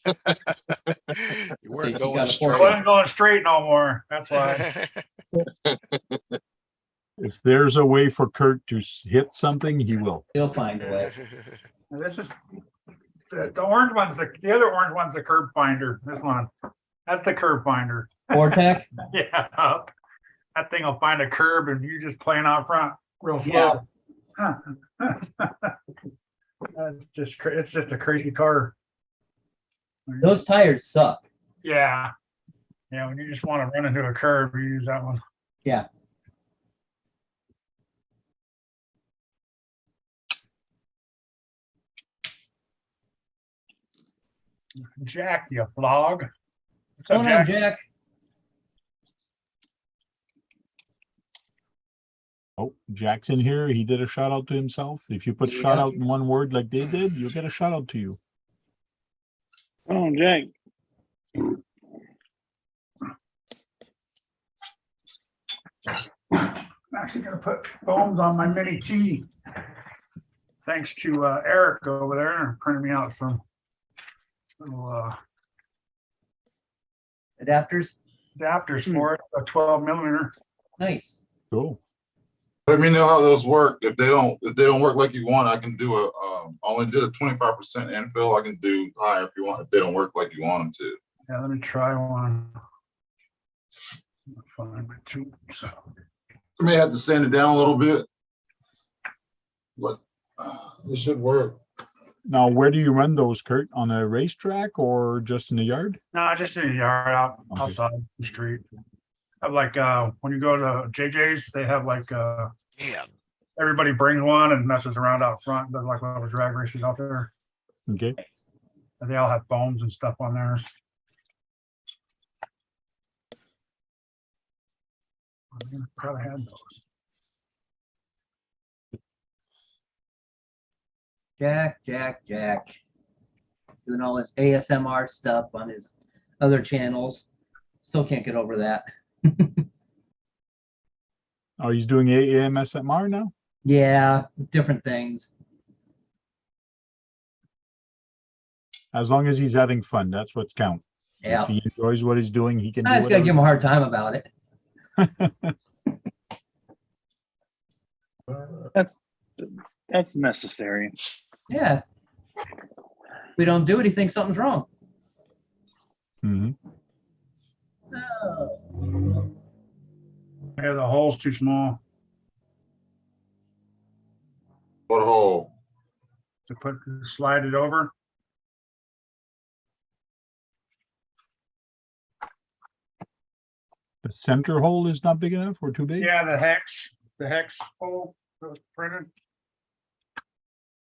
weren't You going gotta I straight. wasn't going straight no more. That's why. If there's a way for Kurt to hit something, he will. He'll find a way. And this is the orange one's the other orange one's the curb finder. This one, that's the curb finder. Vortec? Yeah, that thing will find a curb and you just playing out front real Yeah. slow. It's just a crazy car. Those tires suck. Yeah, when you just want to run into a curb, you use that one. Yeah. Jack, you flog. What's Come up, on, Jack? Jack. Oh, Jack's in here. He did a shout out to himself. If you put Yeah. shout out in one word like they did, you'll get a shout out to you. Oh, Jack. I'm actually gonna put foams on my mini T. Thanks to Eric over there, printing me out some little Adapters? adapters for it, a 12mm. Nice. Cool. Let me know how those work. If they don't work like you want, I can do I only did a 25% infill. I can do higher if you want, if they don't work like you want them to. Yeah, let me try one. Find my tubes. I may have to sand it down a little bit, but it should work. Now, where do you run those, Kurt? On a racetrack or just in the yard? No, just in the yard Okay. outside the street. Have like, when you go to JJ's, they have like, Yeah. everybody brings one and messes around out front, does like little drag races out there. Okay. And they all have foams and stuff on there. I probably had those. Jack. Doing all this ASMR stuff on his other channels. Still can't get over that. Oh, he's doing AMSMR now? Yeah, different things. As long as he's having fun, that's what's count. Yeah. If he enjoys what he's doing, he can I do just gotta give him a whatever. hard time about it. That's necessary. Yeah. If we don't do it, he thinks something's wrong. Mhm. Oh. Yeah, the hole's too small What hole? to slide it over. The center hole is not big enough or too big? Yeah, the hex hole that was printed.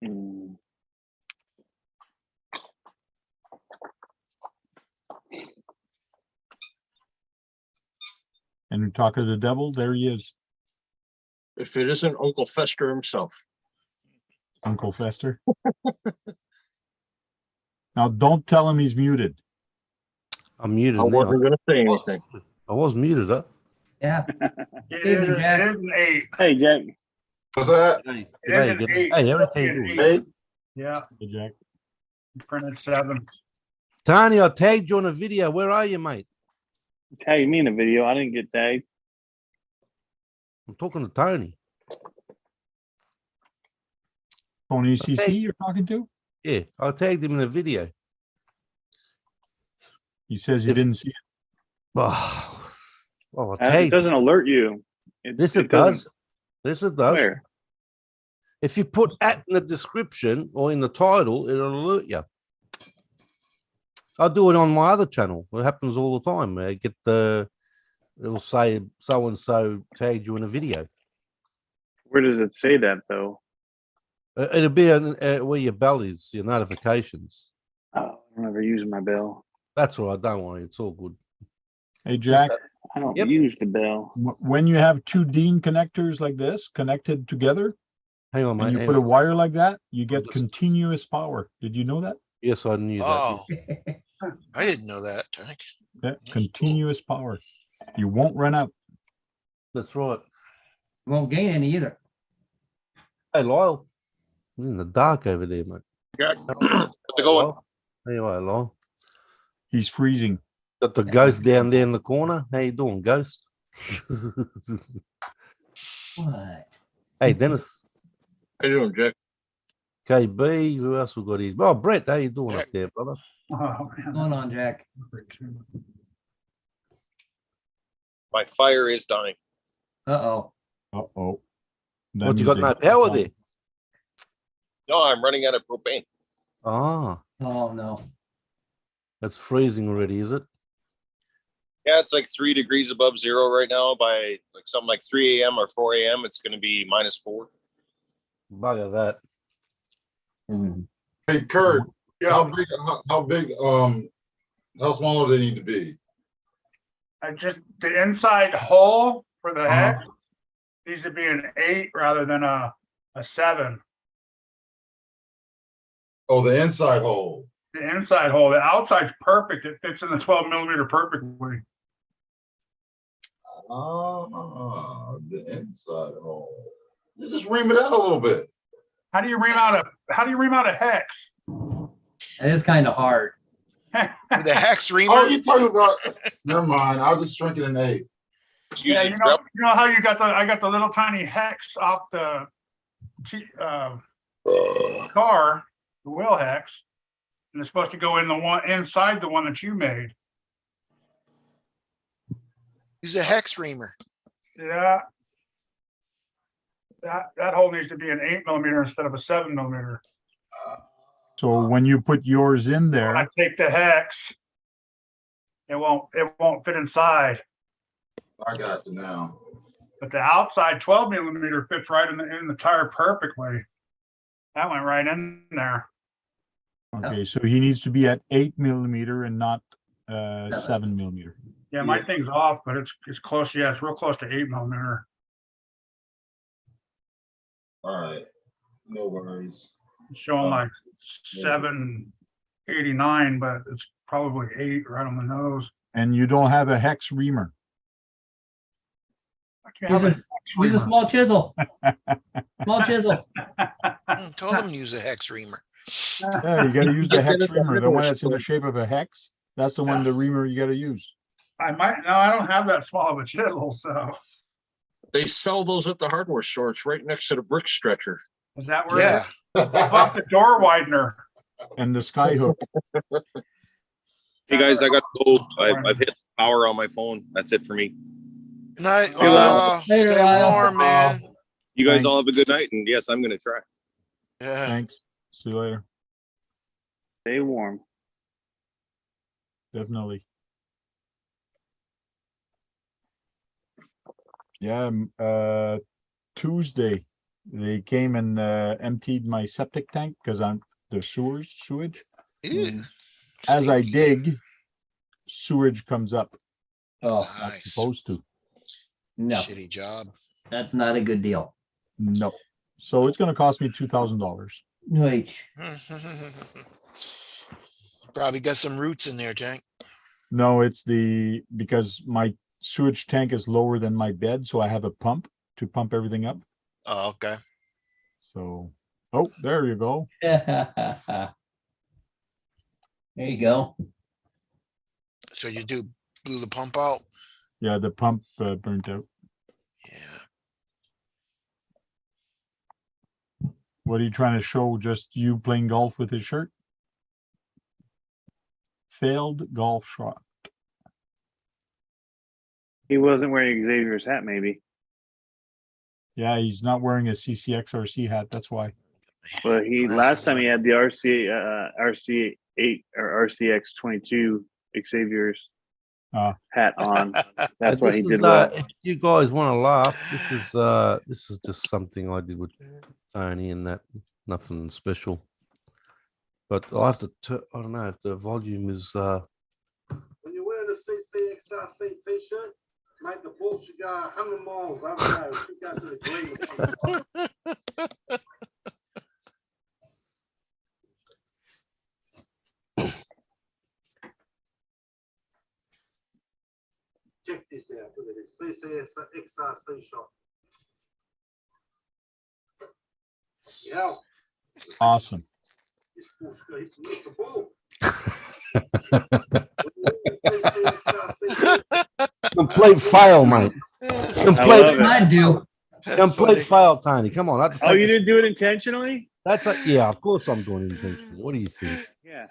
Mm. And we talk of the devil, there he is, If it isn't Uncle Fester himself. Uncle Fester. Now, don't tell him he's muted. I'm muted I now. wasn't gonna say anything. I was muted, huh? Yeah. It Evening, is, Jack. it is an 8. Hey, Jack. What's that? Hey, It is hey, an good- 8. hey, It's everything an good. 8. Hey, Yeah, Hey, Jack. printed 7. Tony, I tagged you on a video. Where are you, mate? Tag me in a video. I didn't get tagged. I'm talking to Tony. Tony Okay. CC you're talking to? Yeah, I tagged him in a video. He says he If- didn't see it. Oh, I It tagged. doesn't alert you. This it doesn't. does. This it does. Where? If you put at in the description or in the title, it'll alert you. I do it on my other channel. It happens all the time. I get it'll say so and so tagged you in a video. Where does it say that though? It'll be where your bell is, your notifications. Oh, I'm never using my bell. That's all right. Don't worry. It's all good. Hey, Jack, I don't Yep. use the bell. when you have two DIN connectors like this connected together, Hang on, and mate. you hang put a on. wire like that, you get just- continuous power. Did you know that? Yes, I knew that. Oh, I didn't know that. Tank. Yeah, continuous power. You won't run out. That's right. Won't gain any either. Hey, Lyle. You're in the dark over there, mate. Yeah. How's it going? Anyway, Lyle. He's freezing. Got the ghost down there in the corner. How you doing, ghost? What? Hey, Dennis. How you doing, Jack? KB. Who else we got here? Oh, Brett. How you doing up there, brother? Oh, What's going on, Jack? My fire is dying. Uh-oh. Uh-oh. What, you got no power there? No, I'm running out of propane. Ah, Oh, no. that's freezing already, is it? Yeah, it's like 3 degrees above zero right now. By like something like 3 a.m. or 4 a.m., it's going to be -4. Bugger that. Hey, Kurt, Yeah, how big, how small do they need to be? I just, the inside hole for the Uh-huh. hex needs to be an 8 rather than a 7. Oh, the inside hole. The inside hole, the outside's perfect. It fits in the 12mm perfectly. The inside hole. You just ream it out a little bit. How do you ream out a hex? It is kind of hard. With the hex Oh, reamer. you're talking about, never mind, I'll just shrink it in 8. Yeah, you know how you got I got the little tiny hex off the car, the wheel hex, and it's supposed to go in the one inside the one that you made. Use a hex reamer. Yeah, That hole needs to be an 8mm instead of a 7mm. So when you put yours in When I there, take the hex, it won't fit inside. I got you now. But the outside 12mm fits right in the tire perfectly. That went right in there. okay, so he needs to be at 8mm and not 7mm. Yeah, my thing's off, but it's close. Yeah, it's real close to 8mm. All right, no worries. It's showing like 789, but it's probably 8 right on the nose. And you don't have a hex reamer. I can't have a Use a small chisel. Small chisel. Told them to use a hex reamer. Yeah, you gotta use the hex reamer, the one that's in the shape of a hex. That's the one, the reamer you gotta use. I don't have that small of a chisel, so. They sell those at the hardware store. It's right next to the brick stretcher. Is that where Yeah. Off the door widener? And the sky hook. Hey guys, I got to go. I've hit power on my phone. That's it for me. Good night. Later, Stay Lyle. warm, man. You guys Thanks. all have a good night, and yes, I'm gonna try. Yeah. Thanks. See you later. Stay warm. Definitely. Yeah, Tuesday, they came and emptied my septic tank because I'm the sewage. Ew. As I Stinky. dig, sewage comes up. Oh, It's not Nice. supposed to. no, Shitty job. that's not a good deal. No. So it's gonna cost me $2,000. Wait. Probably got some roots in there, Tank. No, it's because my sewage tank is lower than my bed, so I have a pump to pump everything up. Oh, okay. So, oh, there you go. There you go. So you blew the pump out? Yeah, the pump burnt out. Yeah. What are you trying to show? Just you playing golf with his shirt? Failed golf shot. He wasn't wearing Xavier's hat, maybe. Yeah, he's not wearing a CCXRC hat. That's why. But last time he had the RC8 or RCX22 Xavier's hat on. That's why he did well. If you guys want to laugh, this is just something I did with Tony and that, nothing special. But I have to. I don't know if the volume is. When you're wearing a CCXRC t-shirt, make the bullshit go 100 miles. I don't know. If you go to the green. Check this out. Look at this CCXRC shot. Yeah. Awesome. This bullshit hits the ball. Complete fail, mate. Complete. I do. Complete fail, Tony. Come on. Oh, you didn't do it intentionally? That's yeah. Of course, I'm doing intentionally. What do you think? Yeah.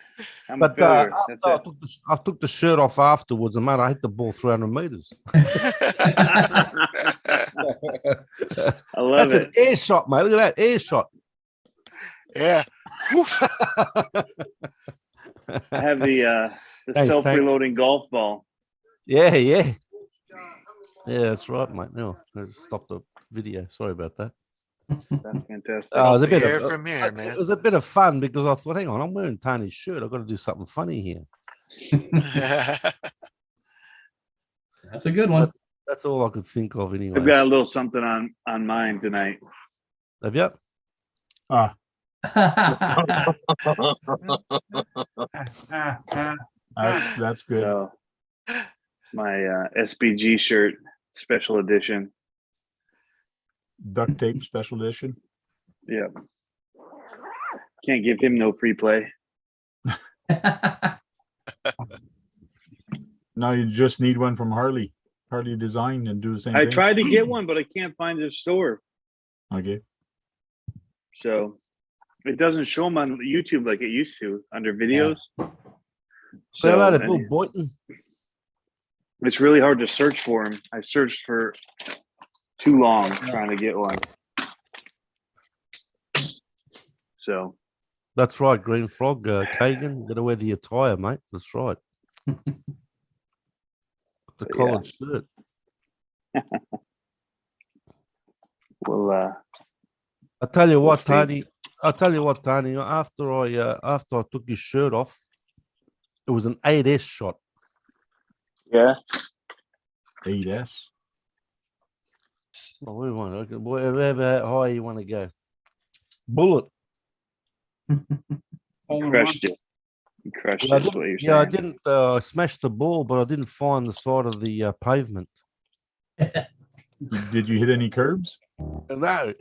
I'm But a failure. after I took the shirt off afterwards, and mate, I hit the ball 300 meters. I love That's it. an air shot, mate. Look at that air shot. Yeah. I have the Thanks, self-reloading golf ball. Yeah, yeah. Yeah, that's right, mate. No, I stopped the video. Sorry about that. That's fantastic. Oh, it was a bit Hear of from here, man. It was a bit of fun because I thought, hang on, I'm wearing Tony's shirt. I've got to do something funny here. That's a good one. That's all I could think of anyway. I've got a little something on mine tonight. Have you? Ah, that's good. So my SBG shirt, special edition. Duct tape special edition. Yeah. Can't give him no free play. Now you just need one from Harley Design, and do the same I thing. tried to get one, but I can't find the store. Okay. So it doesn't show them on YouTube like it used to under videos. Say hello to and Bill Boynton. it's really hard to search for him. I searched for too long trying to get one. So That's right, Green Frog. Kagan, you got to wear the attire, mate. That's right. The But yeah. collared shirt. we'll I tell you We'll what, see. Tony. I tell you what, Tony. After I took his shirt off, it was an 8S shot. yeah. 8S. Well, we want okay, wherever high you want to go. Bullet. Crushed it. You crushed Yeah, I it. Is what didn't, you're I saying. didn't smash the ball, but I didn't find the side of the pavement. Did you hit any curbs? No.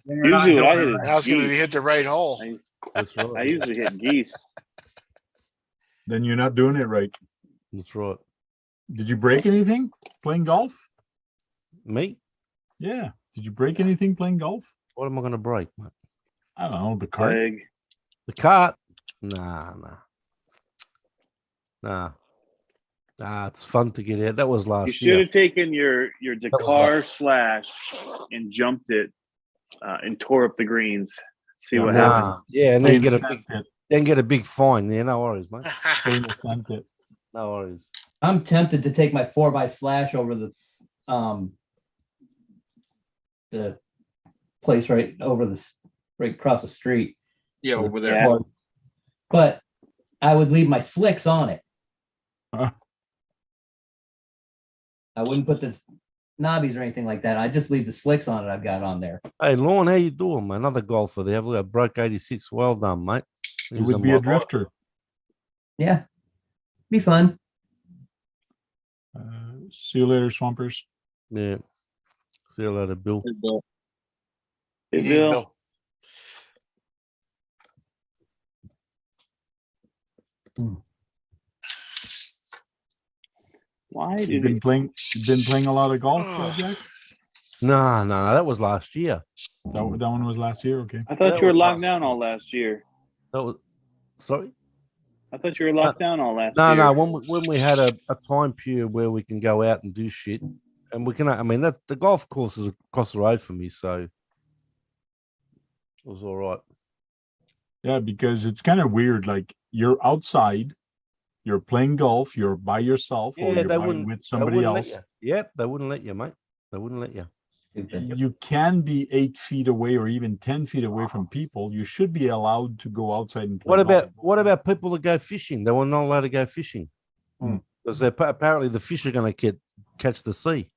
Usually what I hit is I was going to geese. hit the right hole. That's right. I usually hit geese. Then you're not doing it right. That's right. Did you break anything playing golf? Me? Yeah. Did you break anything playing golf? What am I going to break, mate? I don't know. The cart. Leg. The cart? Nah. It's fun to get out. That was You last should year. have taken your was Dakar slash and jumped it and tore up the greens. See what happens. Nah. Yeah, and then get a big fine. Yeah, no worries, mate. No worries. I'm tempted to take my 4x over the place right across the street. Yeah, over there. Yeah. But I would leave my slicks on it. Huh. I wouldn't put the knobbies or anything like that. I just leave the slicks on it I've got on there. Hey, Lorne, how you doing, man? Another golfer there. We got broke 86. Well done, mate. It would be a drifter. Yeah. Be fun. See you later, Swampers. Yeah. See you later, Bill. Hey, Hey, Bill. Bill. Why You've did been it? playing a lot of golf, Jack? No, that was last year. That one was last year. Okay. I thought That you were was locked last down year. all last year. That was sorry. I thought you were locked down all last No, year. no. When we had a time period where we can go out and do shit, and we can. I mean, that the golf course is across the road from me, so it was all right. Yeah, because it's kind of weird. Like you're outside, you're playing golf, you're by yourself, or Yeah, you're with somebody else. Yep, they wouldn't let you, mate. They wouldn't let you. You can be 8 feet away or even 10 feet away from people. You should be allowed to go outside and play. What about people that go fishing? They were not allowed to go fishing because apparently the fish are going to catch the sea.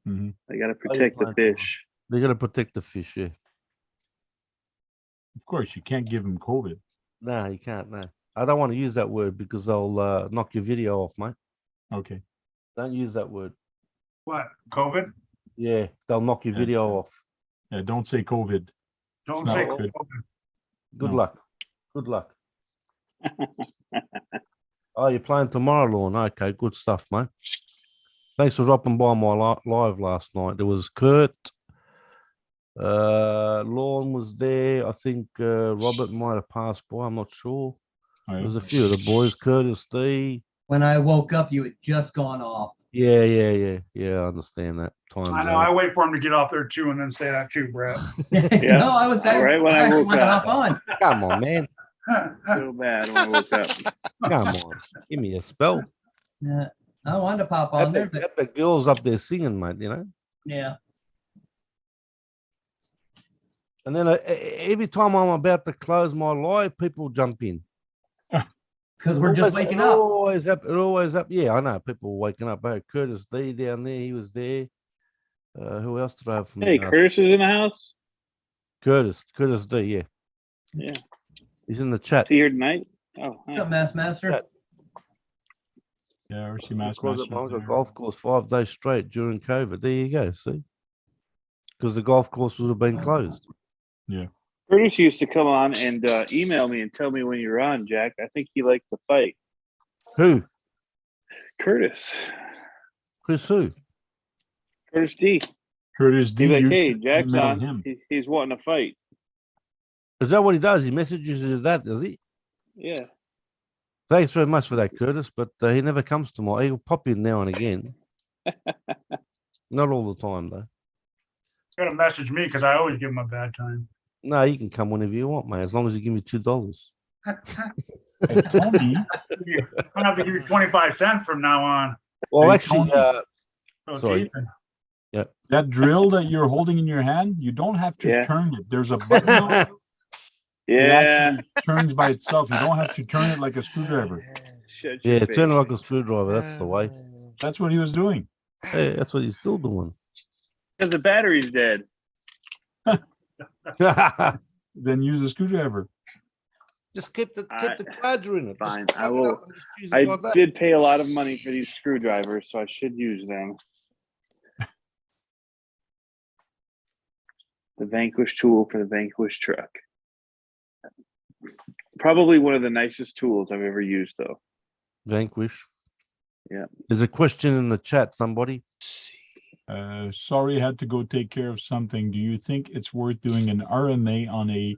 Mm-hmm. They got to protect the fish. They got to protect the fish. Yeah. Of course, you can't give them COVID. No, you can't. No, I don't want to use that word because they'll knock your video off, mate. Okay. Don't use that word. What? COVID? Yeah, they'll knock your video off. Yeah, don't say COVID. Don't It's say not COVID. Good No. luck. Good luck. Oh, you're playing tomorrow, Lorne. Okay, good stuff, mate. Thanks for dropping by my live last night. There was Kurt. Lorne was there. I think Robert might have passed by. I'm not sure. Oh, yeah. There was a few of the boys. Curtis D. When I woke up, you had just gone off. Yeah. I understand that. Time I know. I wait for him to get off there too, and then say that too, Brett. Yeah. No, I was All right, when I woke wanted to up. hop on. Come on, man. So bad when I woke up. Come on. Give me a spell. Yeah, I wanted to pop on there, but Got the girls up there singing, mate, you know? yeah. And then every time I'm about to close my live, people jump in. Because we're just waking up. Always up. Yeah, I know. People were waking up. Oh, Curtis D down there. He was there. Who else did I have from Hey, Curtis is in the house. Curtis D, yeah. Yeah. He's in the chat. Is he here tonight? Oh, What's up, Mass Master? Yeah, RC Mass Close Master. up my golf course 5 days straight during COVID. There you go. See? Because the golf course would have been closed. Yeah. Curtis used to come on and email me and tell me when you're on, Jack. I think he liked the fight. Who? Curtis. Chris who? Curtis D. Curtis D. He's like, used hey, to Jack's email on. him. He's wanting to fight. Is that what he does? He messages you that, does he? Yeah. Thanks very much for that, Curtis. But he never comes to He'll pop in now and again. Not all the time, though. Gotta message me because I always give him a bad time. No, you can come whenever you want, mate, as long as you give me $2. Hey, Tony, I'm gonna have to give you 25 cents from now on. Well, Hey, actually, Tony. So it's sorry. even. that drill that you're holding in your hand, you don't have to Yeah. turn it. There's a button on it. It Yeah. actually turns by itself. You don't have to turn it like a screwdriver. Shut your Yeah, turn it face. like a screwdriver. That's the way. That's what he was doing. Hey, that's what he's still doing. Because the battery's dead. Then use a screwdriver. Just keep the charger in it. Just Fine, I plug it will. up and just use it I like that. did pay a lot of money for these screwdrivers, so I should use them. The Vanquish tool for the Vanquish truck. Probably one of the nicest tools I've ever used, though. Vanquish. Yeah. There's a question in the chat, somebody. Sorry, I had to go take care of something. Do you think it's worth doing an RMA on a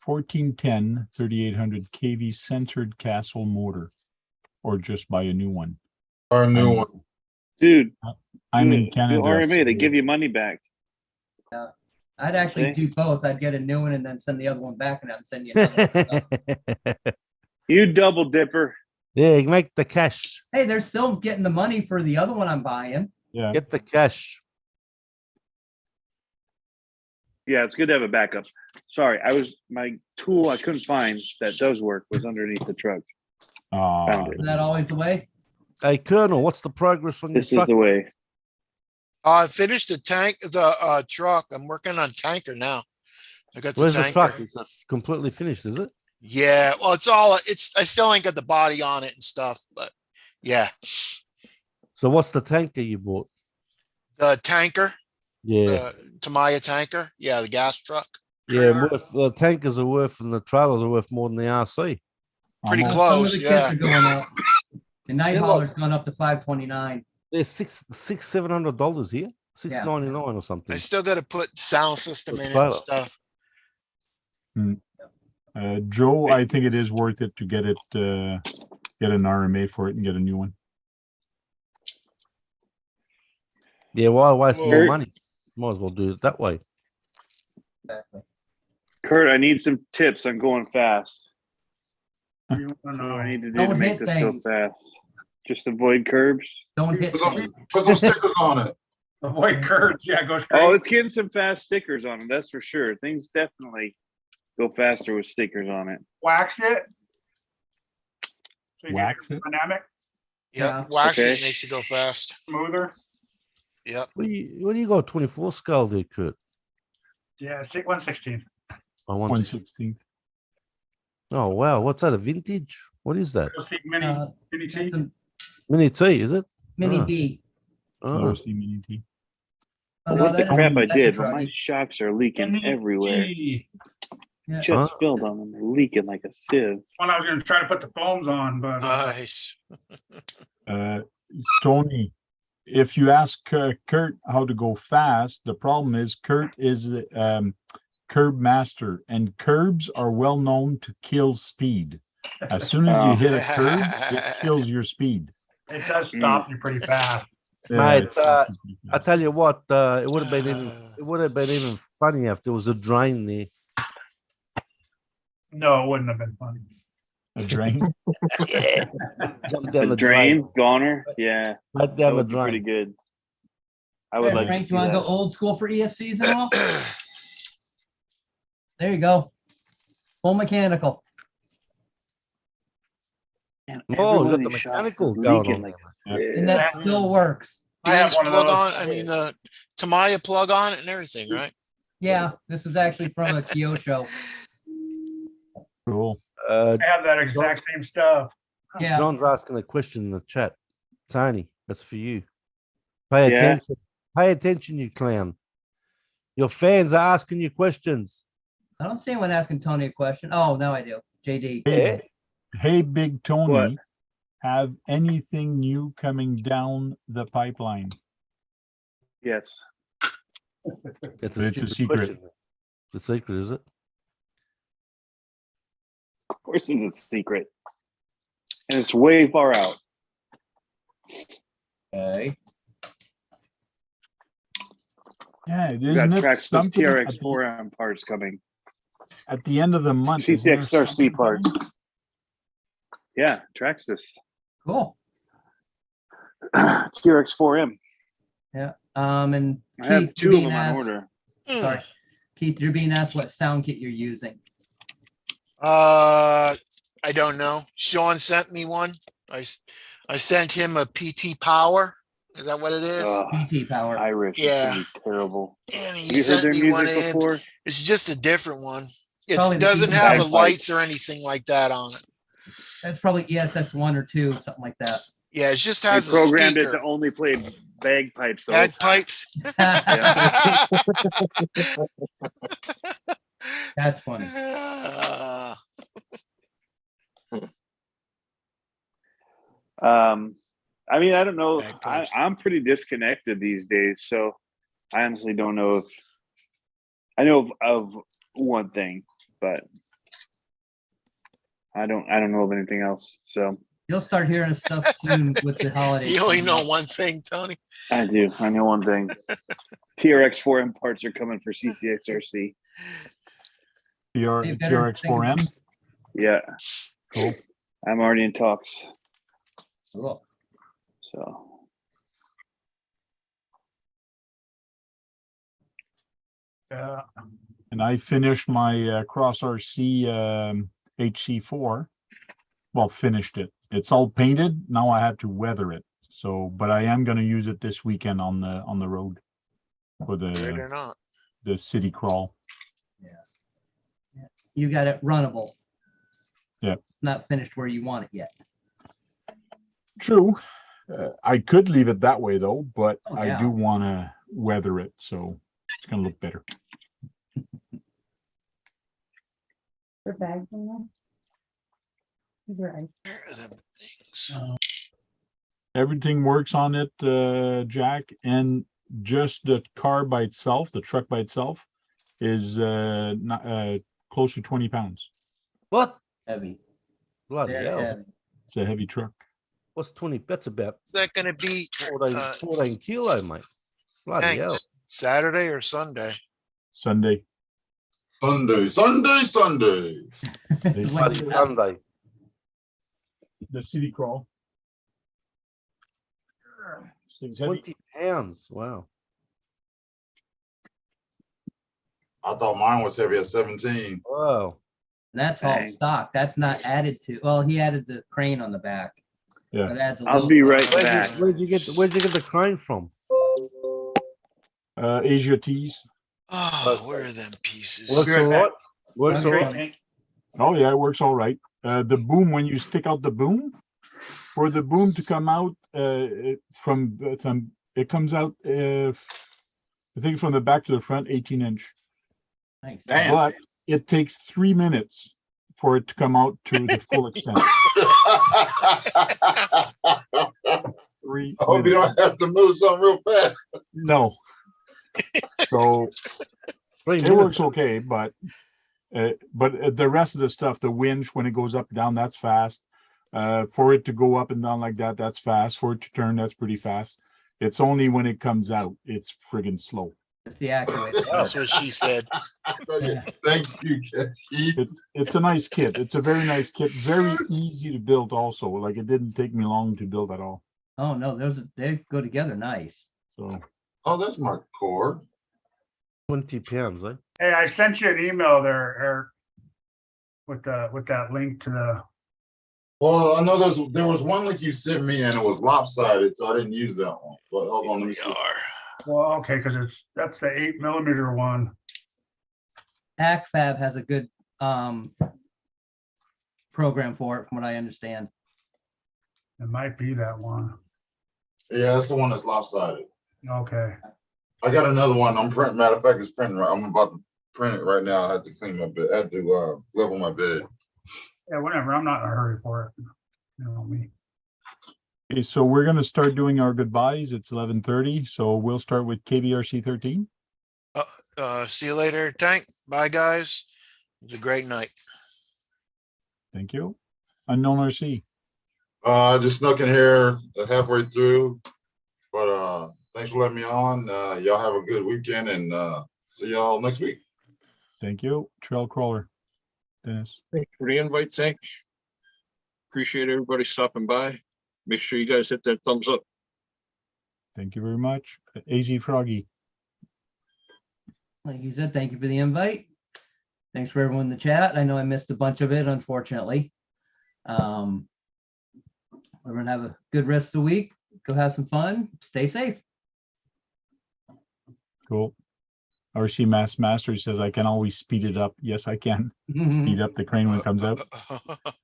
1410 3800 kV centered Castle motor, or just buy a new one? Or a new one. Dude, I'm do in it. Do Canada. RMA, they so- give you money back. I'd actually Okay. do both. I'd get a new one and then send the other one back, and I'd send you another one. You double dipper. Yeah, make the cash. Hey, they're still getting the money for the other one I'm buying. Yeah. Get the cash. Yeah, it's good to have a backup. Sorry, my tool I couldn't find that does work was underneath the truck. Found it. Isn't that always the way? Hey, Colonel, what's the progress on your This is truck? the way. I finished the truck. I'm working on tanker now. I got the Where's the tanker. truck? It's completely finished, is it? Yeah, well, I still ain't got the body on it and stuff, but yeah. So what's the tanker you bought? The tanker, Yeah. the Tamaya tanker. Yeah, the gas truck. Yeah, the tankers are worth and the trailers are worth more than the RC. Pretty Almost. Some of close, the kits yeah. are going up. The night Yeah, look. hauler's gone up to $529. They're $700 here. $699 or something. I still got to put sound system in it Trailer. and stuff. Joe, I think it is worth it to get an RMA for it and get a new one. Yeah, why waste more Well- money? Might as well do it that way. Exactly. Kurt, I need some tips on going fast. You What wanna do I know. need to do Don't to make hit this go things. fast? Just avoid curbs? Don't hit. Put some stickers on it. Avoid curves. Yeah, go straight. Oh, it's getting some fast stickers on them, that's for sure. Things definitely go faster with stickers on it. Wax it. So you Wax get it? dynamic, Yep, Yeah. wax Okay. it makes you go fast. smoother. Yep. What do you got 24 scale there, Kurt? Yeah, 116. I want 1/16. Oh wow, what's that? A vintage? What is that? Mini, Uh, mini It's T. a Mini T, is it? mini Ah. D. Oh, OC Mini T. Oh, What no, the that crap is- I that's a did, but my Froggy. shocks are leaking Mini everywhere. T. Yeah. Jet Huh? spilled on them, they're leaking like a sieve. One I was gonna try to put the foams on, but Nice. Tony, if you ask Kurt how to go fast, the problem is Kurt is curb master, and curbs are well known to kill speed. As soon as you Oh. hit a curb, it kills your speed. it does stop you pretty fast. Mate, it's not too I fast. tell you what, it would have been even funnier if there was a drain there. No, it wouldn't have been funny. A drain. Yeah. Jump down A the drain, drain. goner, yeah, Right that down the would be pretty drain. good. I would Yeah, like to Frank, see you want to that. go old school for ESCs and all? There you go. Full mechanical. Man, Oh, every you one got of the these shocks mechanical is going leaking on like there. a sieve. And that still works. I have DS one of plug those. on. I mean, the Tamaya plug on it and everything, right? Yeah, this is actually from a Kyosho. Cool. I have that exact same stuff. Yeah. John's asking a question in the chat. Tony, that's for you. Pay Yeah. attention. Pay attention, you clown. Your fans are asking you questions. I don't see anyone asking Tony a question. Oh, now I do. JD. Yeah. Hey, Big Tony, What? have anything new coming down the pipeline? Yes. It's It's a stupid secret. question. It's a secret, is it? Of course it's a secret. And it's way far out. Okay. Yeah, We isn't got it Traxxas something TRX 4M parts coming. at the end of the month? isn't there CCXRC something parts. coming? Yeah, Traxxas. Cool. TRX 4M. Yeah. And I have Keith, you're 2 of being them on asked, order. sorry, Keith, you're being asked what sound kit you're using. I don't know. Sean sent me one. I sent him a PT Power. Is that what it is? PT Power. Irish. Yeah. It's gonna be terrible. And he Have you heard sent their me one music in. before? It's just a different one. Probably It the doesn't PT have the Bagpipe. lights or anything like that on it. That's probably ESS 1 or 2, something like that. Yeah, it just They has a programmed it speaker. to only play bagpipes. the whole time. Bagpipes. That's funny. I mean, I don't know. Bagpipes. I'm pretty disconnected these days, so I honestly don't know if I know of one thing, but I don't know of anything else. So You'll start hearing stuff soon with the holidays. You only coming know up. one thing, Tony. I do. I know one thing. TRX 4M parts are coming for CCXRC. Hey, better TRX think 4M. Yeah, Cool. I'm already in talks. Cool. So Yeah. And I finished my Cross RC HC4. Well, finished it. It's all painted. Now I have to weather it. So, but I am going to use it this weekend on the road for Right the or not. city crawl. You got it runnable. Yeah. Not finished where you want it yet. True. I could leave it that way though, but Oh, I yeah. do want to weather it, so it's going to look better. Their bags in there. These are ice. Where are them things? Everything works on it, Jack, and just the car by itself, the truck by itself, is not, close to 20 pounds. What? Heavy. Bloody Very hell. heavy. It's a heavy truck. What's 20? That's about Is that going to be 14 kilo, mate. Bloody hell. thanks, Saturday or Sunday? Sunday. Sunday. Bloody Sunday. The city crawl. This thing's heavy. 20 pounds. Wow. I thought mine was heavy at 17. Wow. And that's all Dang. stock. That's not added to. Well, he added the crane on the back. Yeah. That adds a I'll little be bit. right Where'd back. you get the crane from? Asia Tees. Oh, where are them pieces? Works all right. Works all Okay. right. Oh yeah, it works all right. The boom, when you stick out the boom, for the boom to come out it comes out I think from the back to the front 18-inch. Thanks. Damn. But it takes 3 minutes for it to come out to the full extent. I 3 hope you minutes. don't have to move something real fast. No. So 3 it minutes. works okay, but the rest of the stuff, the winch, when it goes up and down, that's fast. For it to go up and down like that, that's fast. For it to turn, that's pretty fast. It's only when it comes out, it's friggin' slow. It's the actuator. That's what she said. Thank you, Keith. It's a nice kit. It's a very nice kit. Very easy to build also. Like it didn't take me long to build at all. Oh no, they go together nice. So Oh, that's my cord. 20 pounds, eh? Hey, I sent you an email there, Eric, with that link to the. Well, I know there was one link you sent me and it was lopsided, so I didn't use that one. But hold on, let me see. Well, okay, because that's the 8mm one. ACFAB has a good program for it, from what I understand. It might be that one. Yeah, that's the one that's lopsided. Okay. I got another one. I'm printing. Matter of fact, it's printing. I'm about to print it right now. I had to clean my bed. I had to level my bed. Yeah, whatever. I'm not in a hurry for it. You know me. okay, so we're gonna start doing our goodbyes. It's 11:30, so we'll start with KBRC 13. See you later, Tank. Bye, guys. It was a great night. Thank you. Unknown RC. I just snuck in here halfway through, but Thanks for letting me on. Y'all have a good weekend and see y'all next week. Thank you. Trail crawler. Dennis. Thanks for the invite, Zach. Appreciate everybody stopping by. Make sure you guys hit that thumbs up. Thank you very much. AZ Froggy. Like you said, thank you for the invite. Thanks for everyone in the chat. I know I missed a bunch of it, unfortunately. We're gonna have a good rest of the week. Go have some fun. Stay safe. Cool. RC Master says I can always speed it up. Yes, I can speed up the crane when it comes out.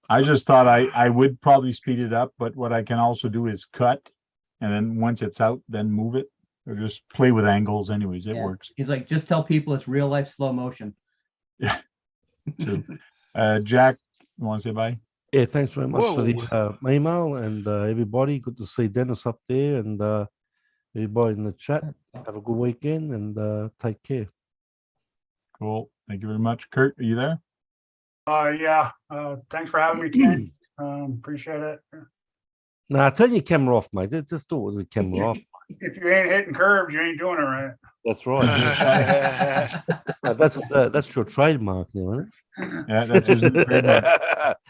I just thought I would probably speed it up, but what I can also do is cut, and then once it's out, then move it, or just play with angles. Anyways, it Yeah. works. He's like, just tell people it's real life slow motion. Yeah. True. Jack, you want to say bye? Yeah, thanks very much for Whoa. the email and everybody. Good to see Dennis up there and everybody in the chat. Have a good weekend and take care. Cool. Thank you very much. Kurt, are you there? Yeah, thanks for having me, Ken. Appreciate it. Nah, turn your camera off, mate. Just do it with the camera off. If you ain't hitting curbs, you ain't doing it right. That's right. Yeah. That's your trademark now, isn't it? Yeah, that's his new trademark.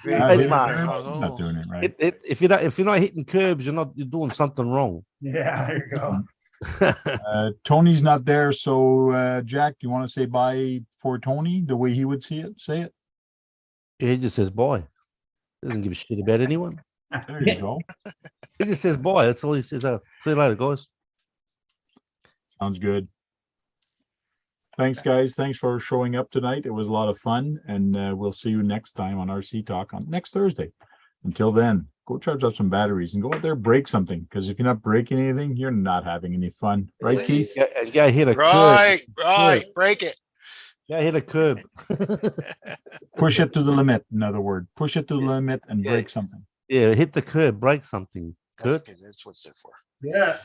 Trademark. Not doing it right. If you're not hitting curbs, you're doing something wrong. Yeah, there you go. Tony's not there, so Jack, you want to say bye for Tony the way he would see it? Say it. He just says bye. Doesn't give a shit about anyone. There you go. He just says bye. That's all he says. See you later, guys. Sounds good. Thanks, guys. Thanks for showing up tonight. It was a lot of fun, and we'll see you next time on RC Talk on next Thursday. Until then, go charge up some batteries and go out there, break something. Because if you're not breaking anything, you're not having any fun, right, Keith? Yeah, hit a Right, curb. right. Break it. Yeah, hit a curb. Push it to the limit. In other words, push it to the limit and break something. Yeah, hit the curb, break something. That's Kurt. okay. That's what it's there for. Yeah.